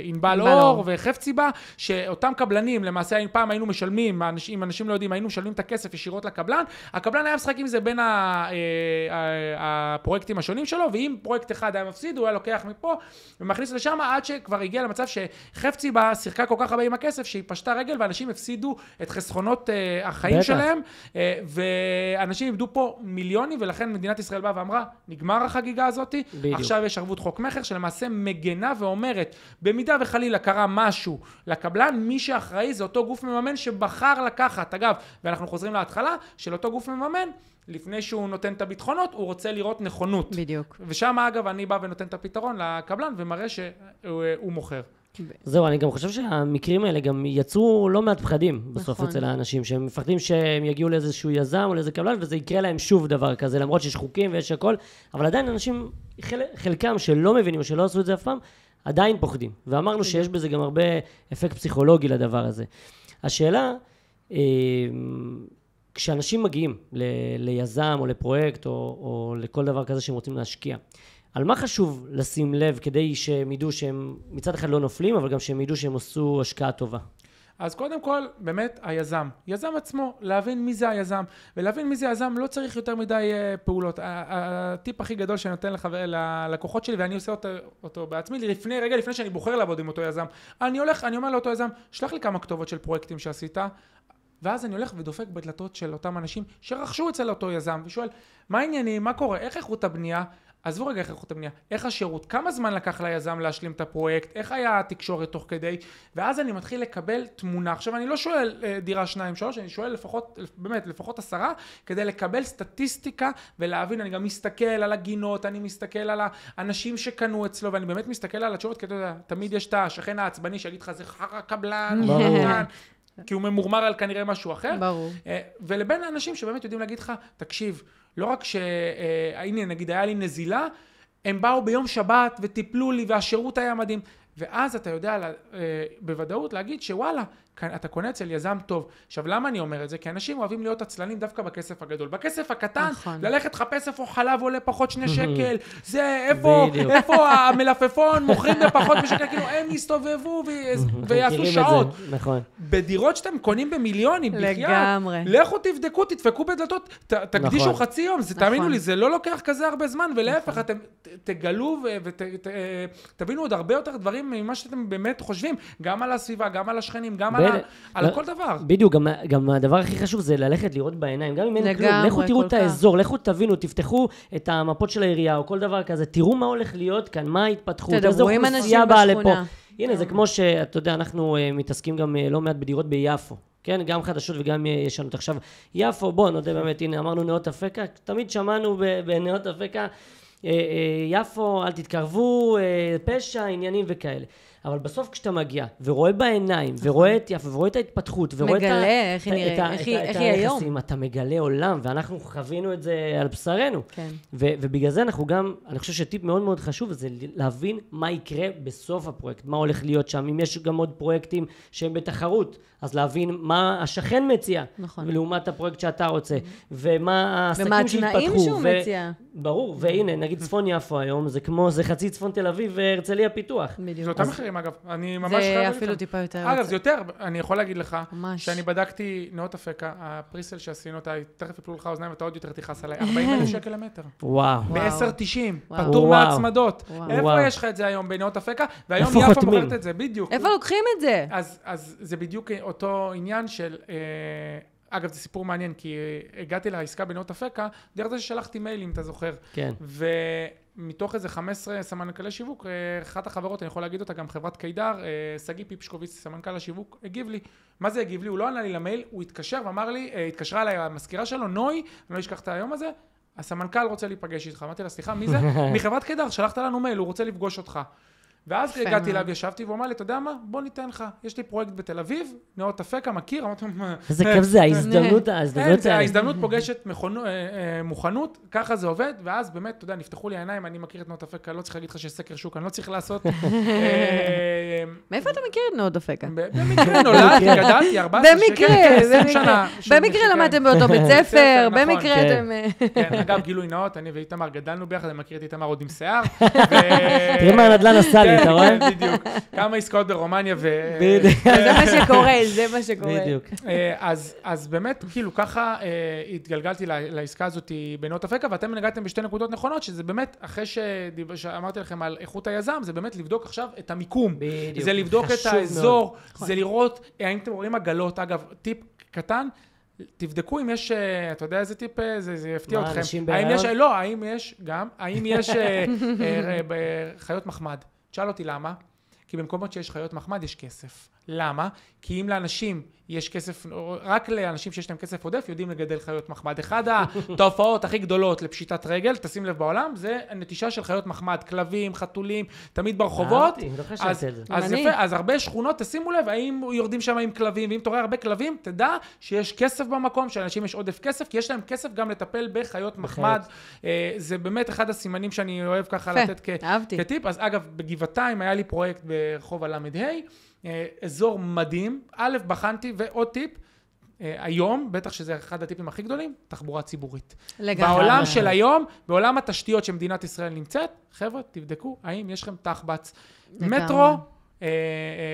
ענבל אור וחפציבה, שאותם קבלנים, למעשה פעם היינו משלמים, אם אנשים לא יודעים, היינו משלמים את הכסף ישירות לקבלן, הקבלן היה משחק עם זה בין הפרויקטים השונים שלו, ואם פרויקט אחד היה מפסיד, הוא היה לוקח מפה ומכניס לשם, עד שכבר הגיע למצב שחפציבה שיחקה כל כך הרבה עם הכסף, שהיא פשטה רגל, ואנשים הפסידו את חסכונות החיים שלהם, ואנשים איבדו פה מיליונים, ולכן מדינת ישראל באה ואמרה, נגמר החגיגה הזאת, עכשיו יש ערבות חוק מחר, שלמעשה מגנה ואומרת, במידה וחלילה קרה משהו לקבלן, מי שאחראי זה אותו גוף מממן שבחר לקחת. אגב, ואנחנו חוזרים להתחלה, של אותו גוף מממן, לפני שהוא נותן את הביטחונות, הוא רוצה לראות נכונות. בדיוק. ושם אגב, אני בא ונותן את הפתרון לקבלן, ומראה שהוא מוכר. זהו, אני גם חושב שהמקרים האלה גם יצרו לא מעט פחדים בסוף אצל האנשים, שהם מפחדים שהם יגיעו לאיזשהו יזם או לאיזה קבלן, וזה יקרה להם שוב דבר כזה, למרות שיש חוקים ויש הכל, אבל עדיין אנשים, חלקם שלא מבינים או שלא עשו את זה אף פעם, עדיין פוחדים. ואמרנו שיש בזה גם הרבה אפקט פסיכולוגי לדבר הזה. השאלה, כשאנשים מגיעים ליזם או לפרויקט או לכל דבר כזה שהם רוצים להשקיע, על מה חשוב לשים לב כדי שהם ידעו שהם מצד אחד לא נופלים, אבל גם שהם ידעו שהם עשו השקעה טובה? אז קודם כל, באמת, יזם עצמו, להבין מי זה היזם, ולהבין מי זה היזם לא צריך יותר מדי פעולות. הטיפ הכי גדול שאני נותן ללקוחות שלי, ואני עושה אותו בעצמי, רגע לפני שאני בוחר לעבוד עם אותו יזם, אני אומר לאותו יזם, שלח לי כמה כתובות של פרויקטים שעשית, ואז אני הולך ודופק בדלתות של אותם אנשים שרכשו אצל אותו יזם, ושואל, מה העניינים, מה קורה, איך איכות הבנייה? עזבו רגע איך איכות הבנייה, איך השירות, כמה זמן לקח ליזם להשלים את הפרויקט, איך היה התקשורת תוך כדי, ואז אני מתחיל לקבל תמונה. עכשיו אני לא שואל דירה 2-3, אני שואל לפחות 10, כדי לקבל סטטיסטיקה ולהבין, אני גם מסתכל על הגינות, אני מסתכל על האנשים שקנו אצלו, ואני באמת מסתכל על התשובות, כי אתה יודע, תמיד יש את השכן העצבני שיגיד לך, זה חרא קבלן, כי הוא ממורמר על כנראה משהו אחר. ברור. ולבין האנשים שבאמת יודעים להגיד לך, תקשיב, לא רק הנה נגיד היה לי נזילה, הם באו ביום שבת וטיפלו לי והשירות היה מדהים. ואז אתה יודע בוודאות להגיד שוואלה, אתה קונה אצל יזם טוב. עכשיו, למה אני אומר את זה? כי אנשים אוהבים להיות עצלנים דווקא בכסף הגדול. בכסף הקטן, ללכת לחפש איפה חלב עולה פחות 2 שקל, זה איפה המלפפון מוכרים בפחות משקל, כאילו הם יסתובבו ויעשו שעות. בדירות שאתם קונים במיליונים, לגמרי. לכו תבדקו, תדפקו בדלתות, תקדישו חצי יום, תאמינו לי, זה לא לוקח כזה הרבה זמן, ולהפך, אתם תגלו ותבינו עוד הרבה יותר דברים ממה שאתם באמת חושבים, גם על הסביבה, גם על השכנים, גם על כל דבר. בדיוק, גם הדבר הכי חשוב זה ללכת לראות בעיניים, גם אם אין כלום, לכו תראו את האזור, לכו תבינו, תפתחו את המפות של העירייה או כל דבר כזה, תראו מה הולך להיות כאן, מה ההתפתחות, איזו אוכלוסייה באה לפה. הנה, זה כמו שאתה יודע, אנחנו מתעסקים גם לא מעט בדירות ביפו. כן, גם חדשות וגם ישנות. עכשיו, יפו, בוא נודה באמת, הנה, אמרנו נאות אפקה, תמיד שמענו בנאות אפקה, יפו, אל תתקרבו, פשע, עניינים וכאלה. אבל בסוף כשאתה מגיע ורואה בעיניים, ורואה את יפו, ורואה את ההתפתחות, ורואה מגלה איך היא נראית, איך היא היום. אתה מגלה עולם, ואנחנו חווינו את זה על בשרנו. כן. ובגלל זה אנחנו גם, אני חושב שטיפ מאוד מאוד חשוב, זה להבין מה יקרה בסוף הפרויקט, מה הולך להיות שם, אם יש גם עוד פרויקטים שהם בתחרות, אז להבין מה השכן מציע, נכון. לעומת הפרויקט שאתה רוצה, ומה העסקים שהתפתחו. ומה התנאים שהוא מציע. ברור, והנה, נגיד צפון יפו היום, זה כמו, זה חצי צפון תל אביב והרצליה פיתוח. זה אותם מחירים, אגב. אני ממש זה אפילו טיפה יותר. אגב, זה יותר, אני יכול להגיד לך, שאני בדקתי נאות אפקה, הפריסל שעשינו אותה, תכף יפלו לך אוזניים, ואתה עוד יותר תיחס עליי, 40,000 שקל למטר. וואו. ב-10.90, פטור מהצמדות. איפה יש לך את זה היום בנאות אפקה? והיום יפו מוכרת את זה, בדיוק. איפה לוקחים את זה? אז זה בדיוק אותו עניין של... אגב, זה סיפור מעניין, כי הגעתי לעסקה בנאות אפקה, דרך זה ששלחתי מיילים, אתה זוכר. כן. ומתוך איזה 15 סמנכ"לי שיווק, אחת החברות, אני יכול להגיד אותה, גם חברת קידר, סגי פיפשקוביץ, סמנכ"ל השיווק, הגיב לי. מה זה הגיב לי? הוא לא ענה לי למייל, הוא התקשר ואמר לי, התקשרה אליי המזכירה שלו, נוי, אני לא אשכח את היום הזה, הסמנכ"ל רוצה להיפגש איתך. אמרתי לה, סליחה, מי זה? מחברת קידר, שלחת לנו מייל, הוא רוצה לפגוש אותך. ואז הגעתי אליו, ישבתי והוא אמר לי, אתה יודע מה? בוא ניתן לך. יש לי פרויקט בתל אביב, נאות אפקה, מכיר? אמרתי, איזה כיף זה, ההזדמנות. ההזדמנות פוגשת מוכנות, ככה זה עובד, ואז באמת, אתה יודע, נפתחו לי העיניים, אני מכיר את נאות אפקה, לא צריך להגיד לך שיש סקר שוק, אני לא צריך לעשות. מאיפה אתה מכיר את נאות אפקה? במקרה נולדתי, גדלתי, 14 שנה. במקרה למדתם באותו בית ספר, במקרה אתם... כן, אגב, גילוי נאות, אני ואיתמר גדלנו ביחד, אני מכיר את איתמר עוד עם שיער. תראה מה הנדל"ן עשה לי, אתה רואה? בדיוק. כמה עסקאות ברומניה זה מה שקורה, זה מה שקורה. בדיוק. אז באמת, כאילו, ככה התגלגלתי לעסקה הזאת בנאות אפקה, ואתם נגעתם בשתי נקודות נכונות, שזה באמת, אחרי שאמרתי לכם על איכות היזם, זה באמת לבדוק עכשיו את המיקום. זה לבדוק את האזור, זה לראות, האם אתם רואים עגלות, אגב, טיפ קטן, תבדקו אם יש, אתה יודע איזה טיפ, זה יפתיע אתכם. אנשים בהיריון? לא, האם יש חיות מחמד. תשאל אותי למה, כי במקומות שיש חיות מחמד יש כסף. למה? כי אם לאנשים יש כסף, רק לאנשים שיש להם כסף עודף, יודעים לגדל חיות מחמד. אחד התופעות הכי גדולות לפשיטת רגל, תשים לב בעולם, זה נטישה של חיות מחמד, כלבים, חתולים, תמיד ברחובות. אז הרבה שכונות, תשימו לב, האם יורדים שם עם כלבים, ואם תורא הרבה כלבים, תדע שיש כסף במקום, שלאנשים יש עודף כסף, כי יש להם כסף גם לטפל בחיות מחמד. זה באמת אחד הסימנים שאני אוהב ככה לתת כטיפ. אז אגב, בגבעתיים היה לי פרויקט ברחוב הלמד אזור מדהים, א' בחנתי ועוד טיפ, היום, בטח שזה אחד הטיפים הכי גדולים, תחבורה ציבורית. בעולם של היום, בעולם התשתיות שמדינת ישראל נמצאת, חבר'ה, תבדקו, האם יש לכם תחבץ מטרו,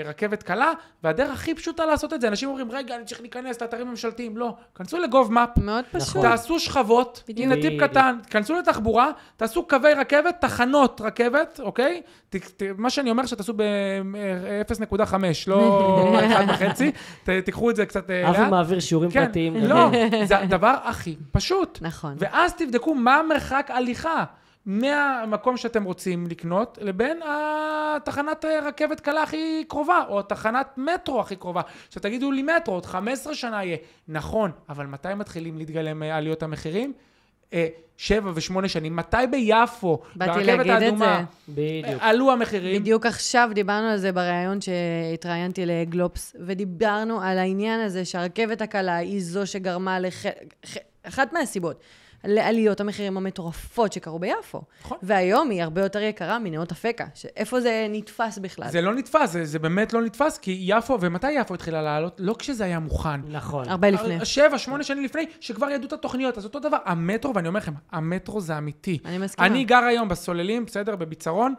רכבת קלה, והדרך הכי פשוטה לעשות את זה, אנשים אומרים, רגע, אני צריך להיכנס לאתרים ממשלתיים, לא, כנסו לגוב מאפ, מאוד פשוט. תעשו שכבות, הנה טיפ קטן, כנסו לתחבורה, תעשו קווי רכבת, תחנות רכבת, אוקיי? מה שאני אומר שתעשו ב-0.5, לא 1.5, תיקחו את זה קצת לאט. אבי מעביר שיעורים פרטיים. לא, זה הדבר הכי פשוט. נכון. ואז תבדקו מה המרחק הליכה. מהמקום שאתם רוצים לקנות, לבין התחנת רכבת קלה הכי קרובה, או תחנת מטרו הכי קרובה. שתגידו לי מטרו, עוד 15 שנה יהיה. נכון, אבל מתי מתחילים להתגלם עליות המחירים? 7 ו8 שנים, מתי ביפו, באתי להגיד את זה. בדיוק. עלו המחירים? בדיוק עכשיו דיברנו על זה בריאיון שהתראיינתי לגלובס, ודיברנו על העניין הזה שהרכבת הקלה היא זו שגרמה אחת מהסיבות, לעליות המחירים המטורפות שקרו ביפו. נכון. והיום היא הרבה יותר יקרה מנאות אפקה. איפה זה נתפס בכלל? זה לא נתפס, זה באמת לא נתפס, כי יפו, ומתי יפו התחילה לעלות? לא כשזה היה מוכן. נכון. הרבה לפני. 7, 8 שנים לפני, שכבר ידעו את התוכניות. אז אותו דבר, המטרו, ואני אומר לכם, המטרו זה אמיתי. אני מסכימה. אני גר היום בסוללים, בסדר, בביצרון,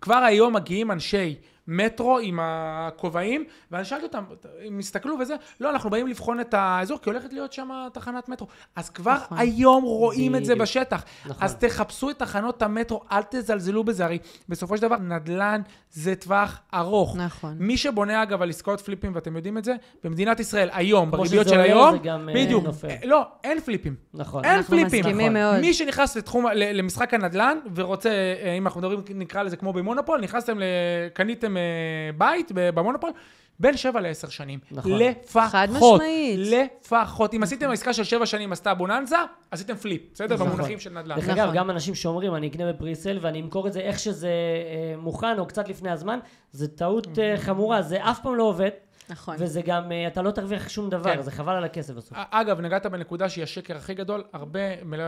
כבר היום מגיעים אנשי מטרו עם הכובעים, ואני שאלתי אותם, אם הסתכלו וזה, לא, אנחנו באים לבחון את האזור, כי הולכת להיות שם תחנת מטרו. אז כבר נכון. היום רואים את זה בדיוק. בשטח. נכון. אז תחפשו את תחנות המטרו, אל תזלזלו בזה, הרי בסופו של דבר, נדל"ן זה טווח ארוך. נכון. מי שבונה אגב על עסקאות פליפים, ואתם יודעים את זה, במדינת ישראל, היום, כמו בריביות שזה של עולה, היום, זה גם, בדיוק, נופל. לא, אין פליפים. נכון. אין אנחנו פליפים. מסכימים נכון. מאוד. מי שנכנס למשחק הנדל"ן, ורוצה, אם אנחנו מדברים, נקרא לזה כמו במונופול, קניתם בית במונופול, בין 7 ל-10 שנים. נכון. לפחות. חד משמעית. לפחות. אם עשיתם עסקה של 7 שנים, עשתה בוננזה, עשיתם פליפ. בסדר? נכון. במונחים של נדל"ן. דרך נכון. אגב, גם אנשים שאומרים, אני אקנה בפריסל ואני אמכור את זה איך שזה מוכן או קצת לפני הזמן, זה טעות חמורה, זה אף פעם לא עובד. נכון. וזה גם, אתה לא תרוויח שום דבר, כן. זה חבל על הכסף בסוף. אגב, נגעת בנקודה שהיא השקר הכי גדול, הרבה,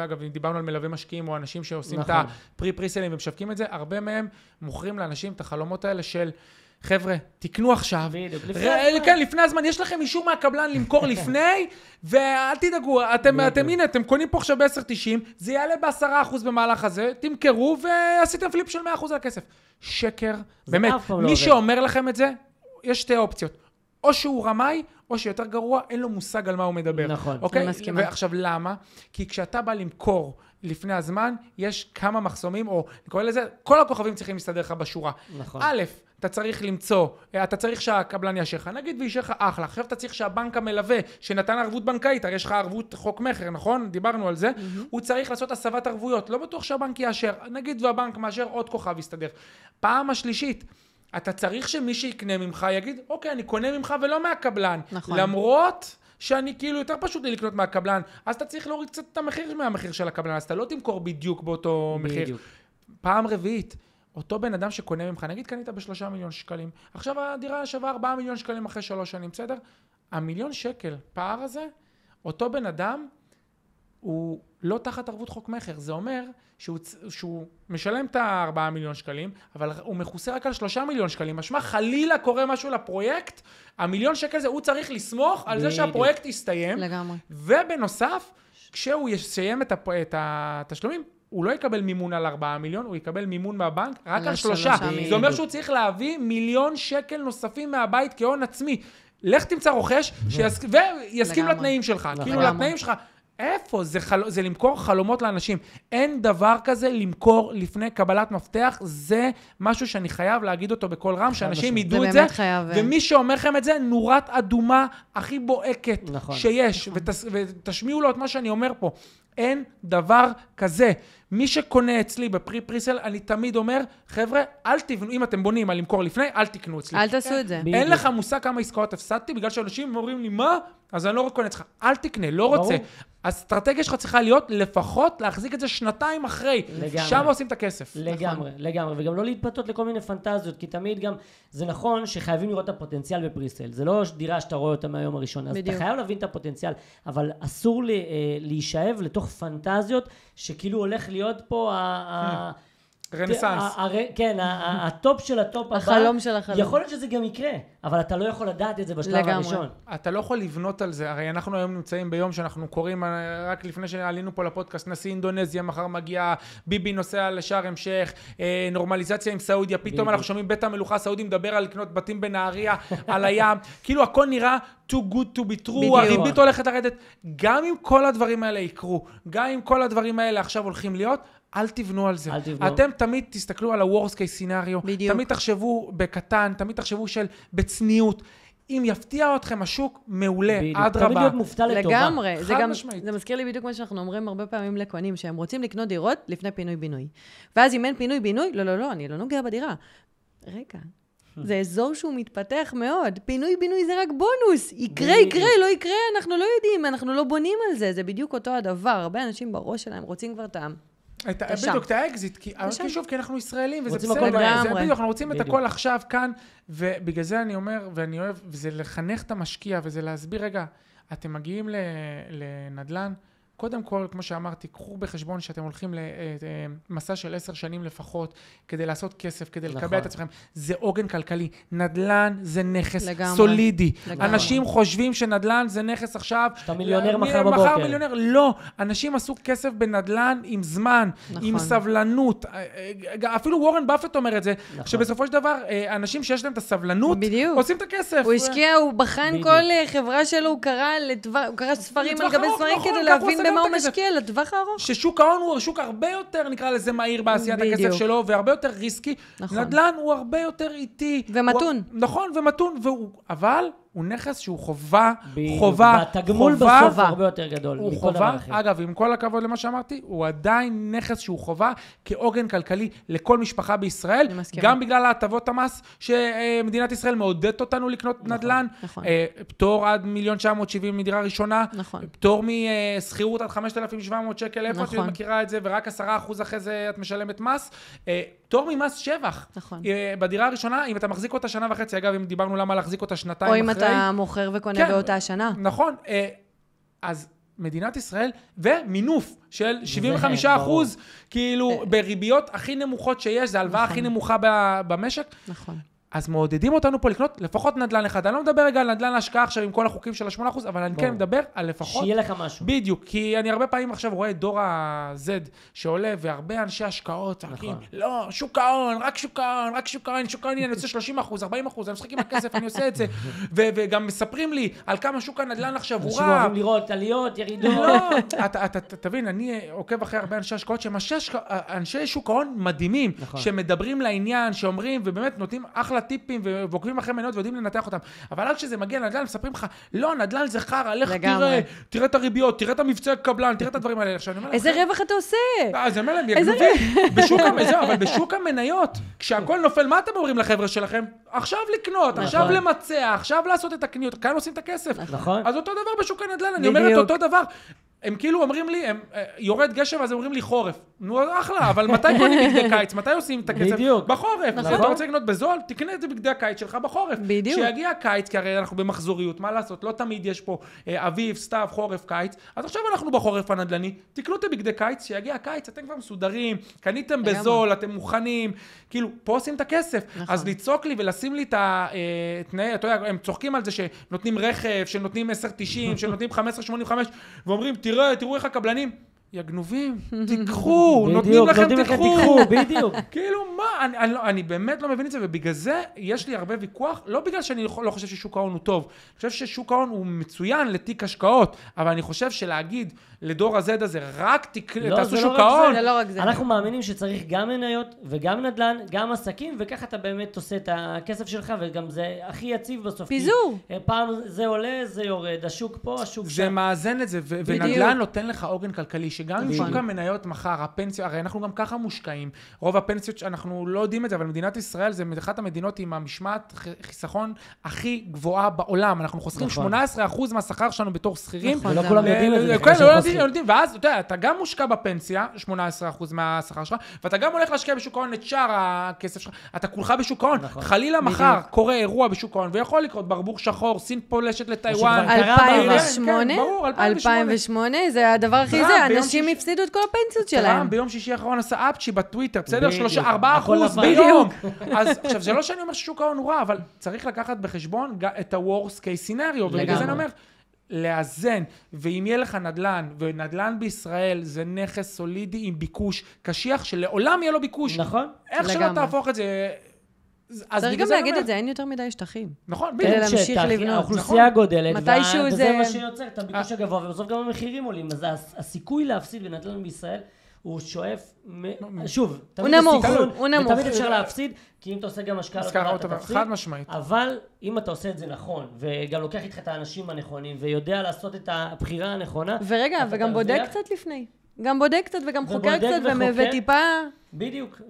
אגב, דיברנו על מלווה משקיעים או אנשים שעושים נכון. את הפרי-פריסלים ומשווקים את זה, הרבה מהם מוכרים לאנשים את החלומות האלה של, חבר'ה, תקנו עכשיו. בדיוק, כן, לפני הזמן, יש לכם אישור מהקבלן למכור לפני, ואל תדאגו, אתם קונים פה עכשיו ב-10.90, זה יעלה ב10% במהלך הזה, תמכרו ועשיתם פליפ של 100% על הכסף. שקר, באמת, מי שאומר לכם את זה, יש שתי אופציות. או שהוא רמאי, או שיותר גרוע, אין לו מושג על מה הוא מדבר. נכון. אוקיי? אני מסכימה. ועכשיו, למה? כי כשאתה בא למכור לפני הזמן, יש כמה מחסומים, או אני קורא לזה, כל הכוכבים צריכים להסתדר לך בשורה. נכון. א', אתה צריך למצוא, אתה צריך שהקבלן יאשר לך, נגיד וישר לך אחלה. עכשיו אתה צריך שהבנק המלווה, שנתן ערבות בנקאית, הרי יש לך ערבות חוק מחר, נכון? דיברנו על זה. הוא צריך לעשות הסבת ערבויות. לא בטוח שהבנק יאשר. נגיד והבנק מאשר, עוד כוכב יסתדר. פעם השלישית, אתה צריך שמי שיקנה ממך יגיד, אוקיי, אני קונה ממך ולא מהקבלן. נכון. למרות שאני כאילו יותר פשוט לי לקנות מהקבלן, אז אתה צריך להוריד קצת את המחיר מהמחיר של הקבלן, אז אתה לא תמכור בדיוק באותו מחיר. בדיוק. פעם רביעית, אותו בן אדם שקונה ממך, נגיד קנית ב3 מיליון שקלים, עכשיו הדירה שווה 4 מיליון שקלים אחרי 3 שנים, בסדר? המיליון שקל, פער הזה, אותו בן אדם, הוא לא תחת ערבות חוק מחר. זה אומר שהוא משלם את ה4 מיליון שקלים, אבל הוא מכוסה רק על 3 מיליון שקלים. משמע, חלילה קורה משהו לפרויקט, המיליון שקל הזה, הוא צריך לסמוך על זה שהפרויקט יסתיים. לגמרי. ובנוסף, כשהוא יסיים את התשלומים, הוא לא יקבל מימון על 4 מיליון, הוא יקבל מימון מהבנק רק על 3. זה אומר שהוא צריך להביא 1 מיליון שקל נוספים מהבית כהון עצמי. לך תמצא רוכש ויסכים לתנאים שלך. כאילו לתנאים שלך. איפה? זה למכור חלומות לאנשים. אין דבר כזה למכור לפני קבלת מפתח. זה משהו שאני חייב להגיד אותו בכל רם, שאנשים ידעו את זה. ומי שאומר לכם את זה, נורת אדומה הכי בועקת שיש. ותשמיעו לו את מה שאני אומר פה. אין דבר כזה. מי שקונה אצלי בפרי-פריסל, אני תמיד אומר, חבר'ה, אל תבנו, אם אתם בונים על למכור לפני, אל תקנו אצלי. אל תעשו את זה. אין לך מושג כמה עסקאות הפסדתי, בגלל שאנשים אומרים לי, מה? אז אני לא קונה אצלך. אל תקנה, לא רוצה. האסטרטגיה שלך צריכה להיות לפחות להחזיק את זה 2 אחרי. שם עושים את הכסף. לגמרי, לגמרי. וגם לא להתפתות לכל מיני פנטזיות, כי תמיד גם, זה נכון שחייבים לראות את הפוטנציאל בפריסל. זה לא דירה שאתה רואה אותה מהיום הראשון. אז אתה חייב להבין את הפוטנציאל, אבל אסור להישאב לתוך פנטזיות שכאילו הולך להיות פה רנסנס. כן, הטופ של הטופ הבא. החלום של החלום. יכול להיות שזה גם יקרה, אבל אתה לא יכול לדעת את זה בשלב הראשון. אתה לא יכול לבנות על זה. הרי אנחנו היום נמצאים ביום שאנחנו קוראים, רק לפני שעלינו פה לפודקאסט, נשיא אינדונזיה, מחר מגיע, ביבי נוסע לשער המשך, נורמליזציה עם סעודיה, פתאום אנחנו שומעים בית המלוכה הסעודי מדבר על לקנות בתים בנהריה, על הים, כאילו הכל נראה too good to be true, הריבית הולכת לרדת. גם אם כל הדברים האלה יקרו, גם אם כל הדברים האלה עכשיו הולכים להיות, אל תבנו על זה. אתם תמיד תסתכלו על ה-worst case scenario, תמיד תחשבו בקטן, תמיד תחשבו בצניעות. אם יפתיע אתכם השוק, מעולה, עד רבה. תמיד להיות מופתע לטובה. לגמרי. זה מזכיר לי בדיוק מה שאנחנו אומרים הרבה פעמים לקונים, שהם רוצים לקנות דירות לפני פינוי-בינוי. ואז אם אין פינוי-בינוי, לא, אני לא נוגע בדירה. רגע, זה אזור שהוא מתפתח מאוד. פינוי-בינוי זה רק בונוס. יקרה, לא יקרה, אנחנו לא יודעים, אנחנו לא בונים על זה. זה בדיוק אותו הדבר. הרבה אנשים בראש שלהם רוצים כבר טעם. בדיוק, את האקזיט, כי שוב, כי אנחנו ישראלים, וזה בסדר, בדיוק, אנחנו רוצים את הכל עכשיו, כאן, ובגלל זה אני אומר, ואני אוהב, וזה לחנך את המשקיע, וזה להסביר, רגע, אתם מגיעים לנדל"ן, קודם כל, כמו שאמרתי, קחו בחשבון שאתם הולכים למסע של 10 שנים לפחות, כדי לעשות כסף, כדי לקבל את עצמכם. זה עוגן כלכלי. נדל"ן זה נכס סולידי. אנשים חושבים שנדל"ן זה נכס עכשיו. שאתה מיליונר מחר בבוקר. מחר מיליונר. לא. אנשים עשו כסף בנדל"ן עם זמן, עם סבלנות. אפילו וורן באפט אומר את זה, שבסופו של דבר, אנשים שיש להם את הסבלנות, עושים את הכסף. הוא השקיע, הוא בחן כל חברה שלו, הוא קרא ספרים על גבי ספרים כדי להבין במה הוא משקיע לטווח הארוך. ששוק ההון הוא שוק הרבה יותר, נקרא לזה מהיר בעשיית הכסף שלו, והרבה יותר ריסקי. נדל"ן הוא הרבה יותר איטי. ומתון. נכון, ומתון, אבל הוא נכס שהוא חובה. והתגמול בסוף הרבה יותר גדול. הוא חובה, אגב, עם כל הכבוד למה שאמרתי, הוא עדיין נכס שהוא חובה כעוגן כלכלי לכל משפחה בישראל, גם בגלל ההטבות המס שמדינת ישראל מעודדת אותנו לקנות נדל"ן, פטור עד 1,970,000 מדירה ראשונה, פטור מסחירות עד 5,700 שקל, איפה את מכירה את זה, ורק 10% אחרי זה את משלמת מס, פטור ממס שבח. בדירה הראשונה, אם אתה מחזיק אותה שנה וחצי, אגב, אם דיברנו למה להחזיק אותה שנתיים אחרי. או אם אתה מוכר וקונה באותה שנה. נכון. אז מדינת ישראל, ומינוף של 75%, כאילו בריביות הכי נמוכות שיש, זה ההלוואה הכי נמוכה במשק. נכון. אז מעודדים אותנו פה לקנות לפחות נדל"ן אחד. אני לא מדבר רגע על נדל"ן להשקעה עכשיו עם כל החוקים של 8%, אבל אני כן מדבר על לפחות... שיהיה לך משהו. בדיוק, כי אני הרבה פעמים עכשיו רואה את דור ה-Z שעולה, והרבה אנשי השקעות צחקים, לא, שוק ההון, רק שוק ההון, אני עושה 30%, 40%, אני משחק עם הכסף, אני עושה את זה. וגם מספרים לי על כמה שוק הנדל"ן עכשיו הוא רע. אנשים אוהבים לראות עליות, ירידות. לא, אתה תבין, אני עוקב אחרי הרבה אנשי השקעות שהם אנשי שוק ההון מדהימים, שמדברים לעניין, שאומרים ובאמת נותנים אחלה טיפים ועוקבים אחרי מניות ויודעים לנתח אותם. אבל עד שזה מגיע לנדל"ן, מספרים לך, לא, נדל"ן זה חרא, לך תראה את הריביות, תראה את המבצע קבלן, תראה את הדברים האלה. איזה רווח אתה עושה? אז אני אומר להם, אבל בשוק המניות, כשהכל נופל, מה אתם אומרים לחבר'ה שלכם? עכשיו לקנות, עכשיו למצע, עכשיו לעשות את הקניות, כאן עושים את הכסף. אז אותו דבר בשוק הנדל"ן, אני אומר את אותו דבר. הם כאילו אומרים לי, יורד גשם, אז הם אומרים לי חורף. נו, אחלה, אבל מתי קונים בגדי קיץ? מתי עושים את הכסף? בדיוק. בחורף. אתה רוצה לקנות בזול? תקנה את זה בגדי הקיץ שלך בחורף. בדיוק. כשיגיע הקיץ, כי הרי אנחנו במחזוריות, מה לעשות? לא תמיד יש פה אביב, סתיו, חורף, קיץ. אז עכשיו אנחנו בחורף הנדל"ני, תקנו את בגדי קיץ, כשיגיע הקיץ, אתם כבר מסודרים, קניתם בזול, אתם מוכנים. כאילו, פה עושים את הכסף. אז לצעוק לי ולשים לי את התנאי, אתה יודע, הם צוחקים על זה שנותנים רכב, שנותנים 10.90, שנותנים 15.85, ואומרים, תראו איך הקבלנים, יגנובים, תיקחו, נותנים לכם תיקחו. בדיוק. כאילו, מה? אני באמת לא מבין את זה, ובגלל זה יש לי הרבה ויכוח, לא בגלל שאני לא חושב ששוק ההון הוא טוב, אני חושב ששוק ההון הוא מצוין לתיק השקעות, אבל אני חושב שלהגיד לדור ה-Z הזה, רק תעשו שוק ההון. זה לא רק זה. אנחנו מאמינים שצריך גם מניות וגם נדל"ן, גם עסקים, וככה אתה באמת עושה את הכסף שלך, וגם זה הכי יציב בסוף. פיזור. פעם זה עולה, זה יורד, השוק פה, השוק שם. זה מאזן את זה, ונדל"ן נותן לך עוגן כלכלי, שגם עם שוק המניות מחר, הפנסיה, הרי אנחנו גם ככה מושקעים, רוב הפנסיות, אנחנו לא יודעים את זה, אבל מדינת ישראל זה אחת המדינות עם המשמעת חיסכון הכי גבוהה בעולם, אנחנו חוסכים 18% מהשכר שלנו בתור שכירים. ולא כולם יודעים את זה. ואז, אתה יודע, אתה גם מושקע בפנסיה, 18% מהשכר שלך, ואתה גם הולך להשקיע בשוק ההון את שאר הכסף שלך, אתה כולך בשוק ההון. חלילה מחר קורה אירוע בשוק ההון, ויכול לקרות ברבור שחור, סין פולשת לטיואן. 2008, זה הדבר הכי זה, אנשים הפסידו את כל הפנסיות שלהם. ביום שישי האחרון עשה אפצ'י בטוויטר, בסדר? 4% ביום. אז עכשיו, זה לא שאני אומר ששוק ההון הוא רע, אבל צריך לקחת בחשבון את ה-worst case scenario, ובגלל זה אני אומר, לאזן, ואם יהיה לך נדל"ן, ונדל"ן בישראל זה נכס סולידי עם ביקוש קשיח, שלעולם יהיה לו ביקוש. נכון. איך שלא תהפוך את זה... צריך גם להגיד את זה, אין יותר מדי שטחים. נכון, כדי להמשיך לבנות. האוכלוסייה גודלת, מתישהו וזה מה שיוצר את הביקוש הגבוה, ובסוף גם המחירים עולים, אז הסיכוי להפסיד בנדל"ן בישראל, הוא שואף, שוב, תמיד אפשר להפסיד, כי אם אתה עושה גם השקעה, אתה תפסיד, אבל אם אתה עושה את זה נכון, וגם לוקח איתך את האנשים הנכונים, ויודע לעשות את הבחירה הנכונה, ורגע, וגם בודק קצת לפני. גם בודק קצת וגם חוקר קצת וטיפה... בדיוק,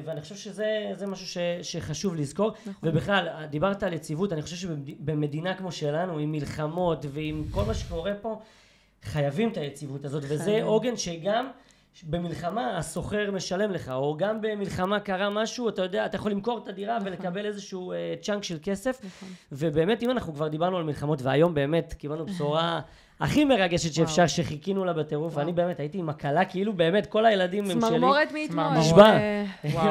ואני חושב שזה משהו שחשוב לזכור, ובכלל, דיברת על יציבות, אני חושב שבמדינה כמו שלנו, עם מלחמות ועם כל מה שקורה פה, חייבים את היציבות הזאת, וזה עוגן שגם במלחמה הסוחר משלם לך, או גם במלחמה קרה משהו, אתה יודע, אתה יכול למכור את הדירה ולקבל איזשהו צ'אנק של כסף, ובאמת, אם אנחנו כבר דיברנו על מלחמות, והיום באמת קיבלנו בשורה הכי מרגשת שאפשר, שחיכינו לה בטירוף, ואני באמת הייתי עם הקלה, כאילו באמת כל הילדים הם שלי. צמרמורת מאתמול. נשבע.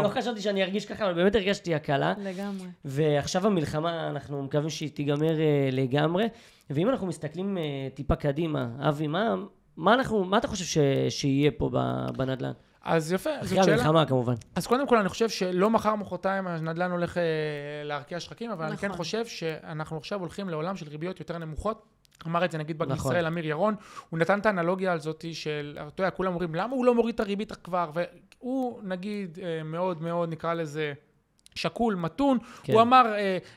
לא חשבתי שאני ארגיש ככה, אבל באמת הרגשתי הקלה. לגמרי. ועכשיו המלחמה, אנחנו מקווים שהיא תיגמר לגמרי, ואם אנחנו מסתכלים טיפה קדימה, אבי, מה אתה חושב שיהיה פה בנדל"ן? אז יפה. אחרי המלחמה כמובן. אז קודם כל אני חושב שלא מחר מחרתיים הנדל"ן הולך להרקיע שחקים, אבל אני כן חושב שאנחנו עכשיו הולכים לעולם של ריביות יותר נמוכות. אמר את זה נגיד בנק ישראל, אמיר ירון, הוא נתן את האנלוגיה הזאת של, אתה יודע, כולם אומרים, למה הוא לא מוריד את הריבית כבר? והוא נגיד מאוד מאוד נקרא לזה שקול, מתון, הוא אמר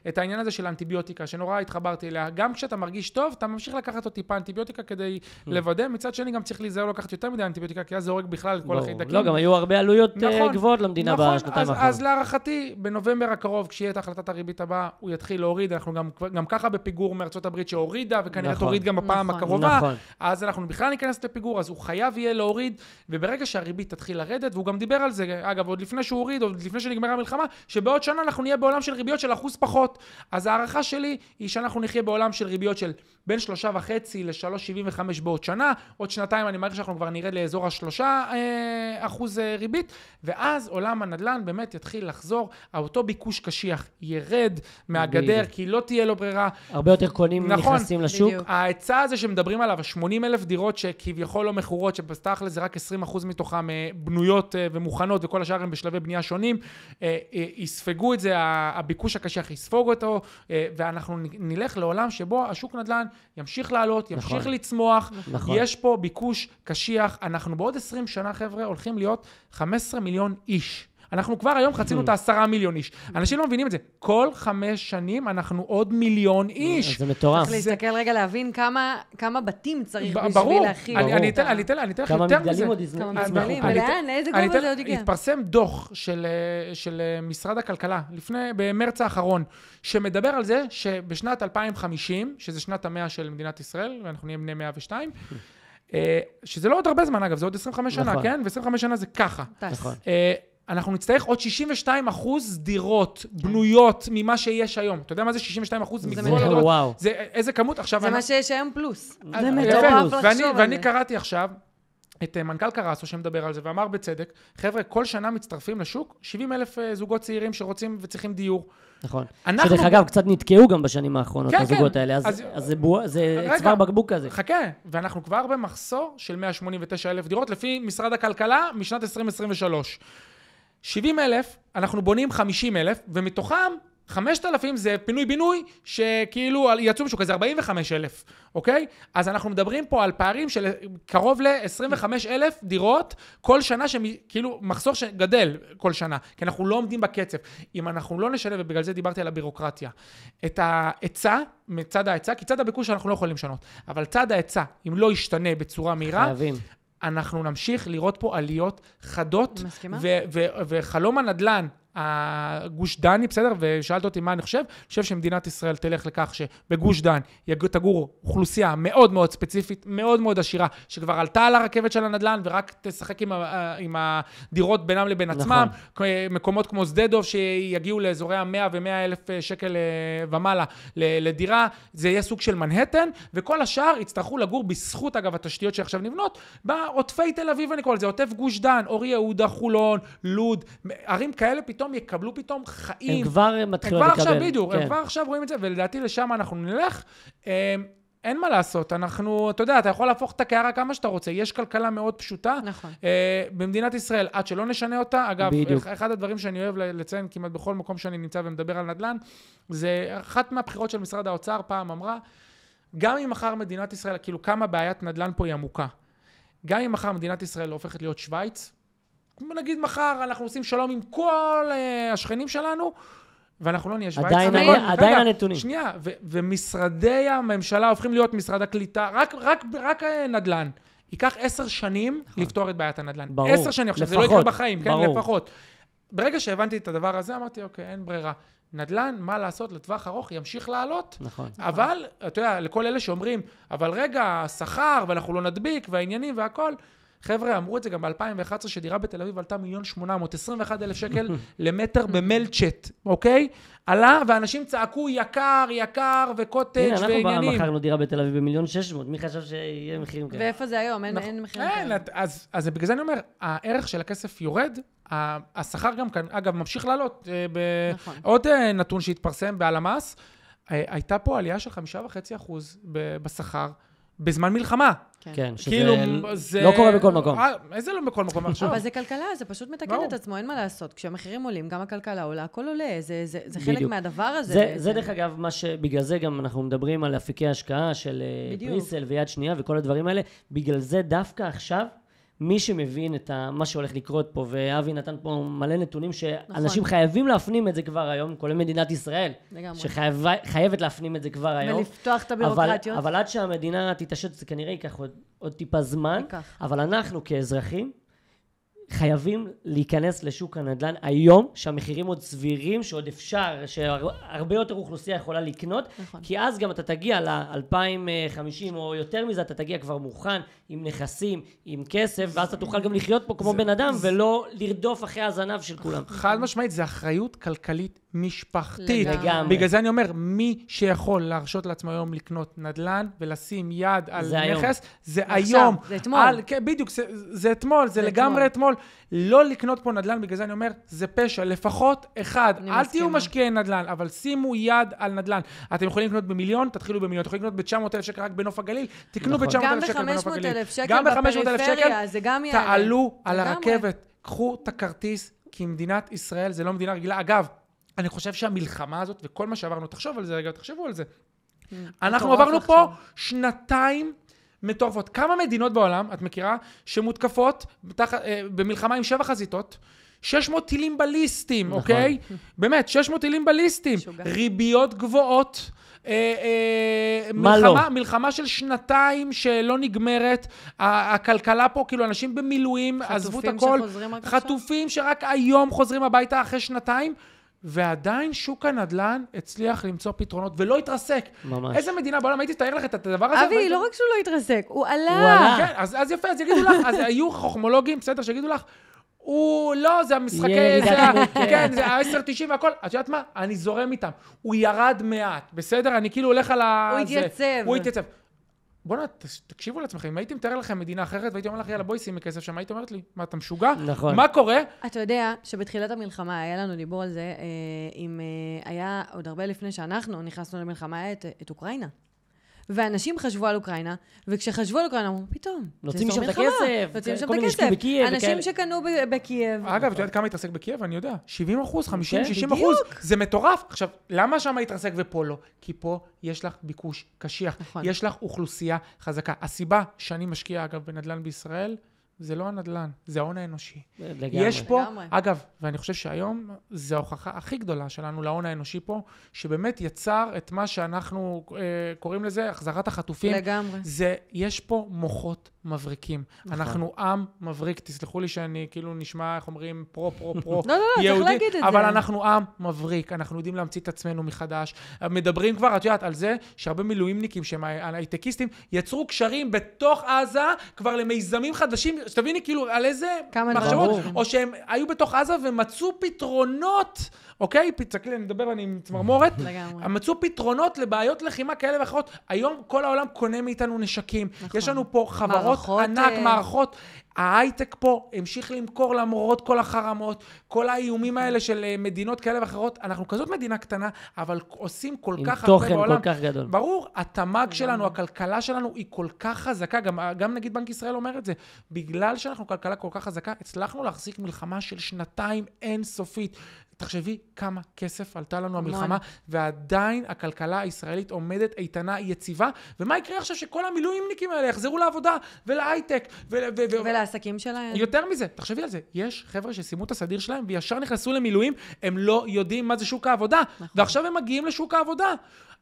את העניין הזה של האנטיביוטיקה, שנורא התחברתי אליה, גם כשאתה מרגיש טוב, אתה ממשיך לקחת אותי טיפה אנטיביוטיקה כדי לוודא, מצד שני גם צריך להיזהר לקחת יותר מדי אנטיביוטיקה, כי אז זה הורג בכלל את כל החיידקים. לא, גם היו הרבה עלויות גבוהות למדינה בשנתיים האחרונות. אז להערכתי, בנובמבר הקרוב, כשיהיה את החלטת הריבית הבאה, הוא יתחיל להוריד, אנחנו גם ככה בפיגור מארצות הברית שהורידה, וכנראה תוריד גם בפעם הקרובה, אז אנחנו בכלל ניכנס לפיגור, אז הוא חייב יהיה להוריד, וברגע שהריבית תתחיל לרדת, והוא גם דיבר על זה, אגב, עוד לפני שהוא הוריד, עוד לפני שנגמרה המלחמה, שבעוד שנה אנחנו נהיה בעולם של ריביות של 1% פחות. אז הערכה שלי היא שאנחנו נחיה בעולם של ריביות של בין 3.5 ל-3.75 בעוד שנה. עוד שנתיים אני מעריך שאנחנו כבר נרד לאזור 3% ריבית, ואז עולם הנדל"ן באמת יתחיל לחזור, אותו ביקוש קשיח ירד מהגדר, כי לא תהיה לו ברירה. הרבה יותר קונים נכנסים לשוק. ההיצע הזה שמדברים עליו, 80,000 דירות שכביכול לא מכורות, שבסתח לזה רק 20% מתוכם בנויות ומוכנות, וכל השאר הם בשלבי בנייה שונים, יספגו את זה, הביקוש הקשיח יספוג אותו, ואנחנו נלך לעולם שבו השוק נדל"ן ימשיך לעלות, ימשיך לצמוח, יש פה ביקוש קשיח, אנחנו בעוד 20 שנה חבר'ה הולכים להיות 15 מיליון איש. אנחנו כבר היום חצינו את 10 מיליון איש. אנשים לא מבינים את זה. כל 5 שנים אנחנו עוד מיליון איש. זה מטורף. צריך להסתכל רגע להבין כמה בתים צריך בשביל להכיל. אני אתן לך כמה יותר מזה. מגדלים עוד יזמחו. כמה מגדלים, ולאן? לאיזה גובה זה עוד הגיע? התפרסם דוח של משרד הכלכלה, במרץ האחרון, שמדבר על זה שבשנת 2050, שזה שנת המאה של מדינת ישראל, ואנחנו נהיה בני 102, שזה לא עוד הרבה זמן, אגב, זה עוד 25 שנה, כן? ו-25 שנה זה ככה. נכון. אנחנו נצטרך עוד 62% דירות בנויות ממה שיש היום. אתה יודע מה זה 62%? וואו. זה איזה כמות? עכשיו... זה מה שיש היום פלוס. זה מטורף לחשוב על זה. ואני קראתי עכשיו את מנכ"ל קרסו שמדבר על זה, ואמר בצדק, חבר'ה, כל שנה מצטרפים לשוק 70,000 זוגות צעירים שרוצים וצריכים דיור. נכון. שדרך אגב, קצת נתקעו גם בשנים האחרונות, הזוגות האלה, אז זה צוואר בקבוק כזה. חכה, ואנחנו כבר במחסור של 189,000 דירות, לפי משרד הכלכלה משנת 2023. 70,000, אנחנו בונים 50,000, ומתוכם 5,000 זה פינוי-בינוי, שכאילו יצאו משהו כזה 45,000, אוקיי? אז אנחנו מדברים פה על פערים של קרוב ל-25,000 דירות כל שנה, כאילו מחסור שגדל כל שנה, כי אנחנו לא עומדים בקצב. אם אנחנו לא נשלב, ובגלל זה דיברתי על הבירוקרטיה, את ההיצע, מצד ההיצע, כי צד הביקוש אנחנו לא יכולים לשנות, אבל צד ההיצע, אם לא ישתנה בצורה מהירה, חייבים. אנחנו נמשיך לראות פה עליות חדות, וחלום הנדל"ן, הגוש דני, בסדר? ושאלת אותי מה אני חושב שמדינת ישראל תלך לכך שבגוש דן תגור אוכלוסייה מאוד מאוד ספציפית, מאוד מאוד עשירה, שכבר עלתה על הרכבת של הנדל"ן, ורק תשחק עם הדירות בינם לבין עצמם, מקומות כמו שדה דב שיגיעו לאזורי ה-100 ו-100,000 שקל ומעלה לדירה, זה יהיה סוג של מנהטן, וכל השאר יצטרכו לגור בזכות, אגב, התשתיות שעכשיו נבנות, בעוטפי תל אביב, אני קורא לזה, עוטף גוש דן, אור יהודה, חולון, לוד, ערים כאלה פתאום יקבלו פתאום חיים. הם כבר מתחילות לקבל. עכשיו בדיוק, הם כבר עכשיו רואים את זה, ולדעתי לשם אנחנו נלך. אין מה לעשות, אנחנו, אתה יודע, אתה יכול להפוך את הקערה כמה שאתה רוצה, יש כלכלה מאוד פשוטה. נכון. במדינת ישראל, עד שלא נשנה אותה, אגב, בדיוק. אחד הדברים שאני אוהב לציין כמעט בכל מקום שאני נמצא ומדבר על נדל"ן, זה אחת מהבחירות של משרד האוצר פעם אמרה, גם אם מחר מדינת ישראל, כאילו כמה בעיית נדל"ן פה היא עמוקה, גם אם מחר מדינת ישראל הופכת להיות שוויץ, נגיד מחר אנחנו עושים שלום עם כל השכנים שלנו, ואנחנו לא נהיה שוויץ. עדיין הנתונים. שנייה, ומשרדי הממשלה הופכים להיות משרד הקליטה, רק נדל"ן. ייקח 10 שנים לפתור את בעיית הנדל"ן. ברור. 10 שנים, עכשיו זה לא יקרה בחיים, כן, לפחות. ברגע שהבנתי את הדבר הזה, אמרתי, אוקיי, אין ברירה. נדל"ן, מה לעשות לטווח ארוך, ימשיך לעלות. נכון. אבל, אתה יודע, לכל אלה שאומרים, אבל רגע, שכר, ואנחנו לא נדביק, והעניינים והכל, חבר'ה, אמרו את זה גם ב-2011, שדירה בתל אביב עלתה 1,821,000 שקל למטר במלצ'ט, אוקיי? עלה, ואנשים צעקו יקר, יקר, וקוטג' ועניינים. הנה, אנחנו מכרנו דירה בתל אביב ב1,600,000, מי חשב שיהיה מחירים כאלה? ואיפה זה היום? אין מחירים כאלה. אז בגלל זה אני אומר, הערך של הכסף יורד, השכר גם כאן, אגב, ממשיך לעלות. עוד נתון שהתפרסם בהלמ"ס, הייתה פה עלייה של 5.5% בשכר, בזמן מלחמה. כן, שזה לא קורה בכל מקום. איזה לא בכל מקום עכשיו? אבל זה כלכלה, זה פשוט מתקן את עצמו, אין מה לעשות. כשהמחירים עולים, גם הכלכלה עולה, הכל עולה, זה חלק מהדבר הזה. זה דרך אגב, בגלל זה גם אנחנו מדברים על אפיקי השקעה של פריסל ויד שנייה וכל הדברים האלה, בגלל זה דווקא עכשיו, מי שמבין את מה שהולך לקרות פה, ואבי נתן פה מלא נתונים שאנשים חייבים להפנים את זה כבר היום, כולל מדינת ישראל, שחייבת להפנים את זה כבר היום. ולפתוח את הבירוקרטיות. אבל עד שהמדינה תתעשת, זה כנראה ייקח עוד טיפה זמן, אבל אנחנו כאזרחים, חייבים להיכנס לשוק הנדל"ן היום, שהמחירים עוד סבירים, שעוד אפשר, שהרבה יותר אוכלוסייה יכולה לקנות, כי אז גם אתה תגיע ל-2050 או יותר מזה, אתה תגיע כבר מוכן, עם נכסים, עם כסף, ואז אתה תוכל גם לחיות פה כמו בן אדם, ולא לרדוף אחרי הזנב של כולם. חד משמעית, זה אחריות כלכלית משפחתית. בגלל זה אני אומר, מי שיכול להרשות לעצמו היום לקנות נדל"ן, ולשים יד על נכס, זה היום. זה אתמול. בדיוק, זה אתמול, זה לגמרי אתמול. לא לקנות פה נדל"ן, בגלל זה אני אומר, זה פשע, לפחות אחד. אל תהיו משקיעי נדל"ן, אבל שימו יד על נדל"ן. אתם יכולים לקנות ב1,000,000, תתחילו ב1,000,000. אתם יכולים לקנות ב900,000 שקל רק בנוף הגליל, תקנו ב900,000 שקל בנוף הגליל. גם ב500,000 שקל בפריפריה, תעלו על הרכבת, קחו את הכרטיס, כי מדינת ישראל זה לא מדינה רגילה. אגב, אני חושב שהמלחמה הזאת, וכל מה שעברנו, תחשוב על זה רגע, תחשבו על זה. אנחנו עברנו פה שנתיים מטורפות. כמה מדינות בעולם, את מכירה, שמותקפות במלחמה עם 7 חזיתות, 600 טילים בליסטיים, אוקיי? באמת, 600 טילים בליסטיים, ריביות גבוהות, מלחמה של שנתיים שלא נגמרת, הכלכלה פה, כאילו אנשים במילואים, עזבו את הכל, חטופים שרק היום חוזרים הביתה אחרי שנתיים, ועדיין שוק הנדל"ן הצליח למצוא פתרונות, ולא התרסק. ממש. איזה מדינה בעולם, הייתי תאר לך את הדבר הזה? אבי, לא רק שהוא לא התרסק, הוא עלה. כן, אז יפה, אז יגידו לך, אז היו חוכמולוגים, בסדר, שיגידו לך, הוא לא, זה המשחקי, כן, זה ה-10.90 והכל. את יודעת מה? אני זורם איתם. הוא ירד מעט, בסדר? אני כאילו הולך על ה... הוא התייצב. בוא'נה, תקשיבו לעצמכם, אם הייתי מתאר לכם מדינה אחרת, והייתי אומר לך, יאללה, בואי שימי כסף שם, היית אומרת לי, מה, אתה משוגע? נכון. מה קורה? אתה יודע שבתחילת המלחמה, היה לנו דיבור על זה, היה עוד הרבה לפני שאנחנו נכנסנו למלחמה את אוקראינה. ואנשים חשבו על אוקראינה, וכשחשבו על אוקראינה, אמרו, פתאום, נוצאים משם את הכסף, כל מיני שקו בקייב. אנשים שקנו בקייב. אגב, אתה יודעת כמה התרסק בקייב? אני יודע, 70%, 50, 60%. זה מטורף. עכשיו, למה שם התרסק ופה לא? כי פה יש לך ביקוש קשיח. יש לך אוכלוסייה חזקה. הסיבה שאני משקיע, אגב, בנדל"ן בישראל, זה לא הנדל"ן, זה ההון האנושי. יש פה, אגב, ואני חושב שהיום זה ההוכחה הכי גדולה שלנו להון האנושי פה, שבאמת יצר את מה שאנחנו קוראים לזה, החזרת החטופים. לגמרי. יש פה מוחות מבריקים. אנחנו עם מבריק, תסלחו לי שאני כאילו נשמע, איך אומרים, פרו, צריך להגיד את זה. אבל אנחנו עם מבריק, אנחנו יודעים להמציא את עצמנו מחדש. מדברים כבר, את יודעת, על זה שהרבה מילואימניקים שהם הייטקיסטים, יצרו קשרים בתוך עזה כבר למיזמים חדשים, שתביני כאילו על איזה מחשבות, או שהם היו בתוך עזה ומצאו פתרונות, אוקיי? תסתכלי, אני מדבר, אני עם צמרמורת, מצאו פתרונות לבעיות לחימה כאלה ואחרות. היום כל העולם קונה מאיתנו נשקים. יש לנו פה חברות ענק, מערכות. ההייטק פה המשיך למכור למרות כל החרמות, כל האיומים האלה של מדינות כאלה ואחרות. אנחנו כזאת מדינה קטנה, אבל עושים כל כך הרבה בעולם. עם תוכן כל כך גדול. ברור, התמ"ג שלנו, הכלכלה שלנו היא כל כך חזקה, גם נגיד בנק ישראל אומר את זה, בגלל שאנחנו כלכלה כל כך חזקה, הצלחנו להחזיק מלחמה של שנתיים אינסופית. תחשבי כמה כסף עלתה לנו המלחמה, ועדיין הכלכלה הישראלית עומדת איתנה יציבה, ומה יקרה עכשיו שכל המילואימניקים האלה יחזרו לעבודה ולהייטק ולעסקים שלהם? יותר מזה, תחשבי על זה, יש חבר'ה שסיימו את הסדיר שלהם וישר נכנסו למילואים, הם לא יודעים מה זה שוק העבודה, ועכשיו הם מגיעים לשוק העבודה.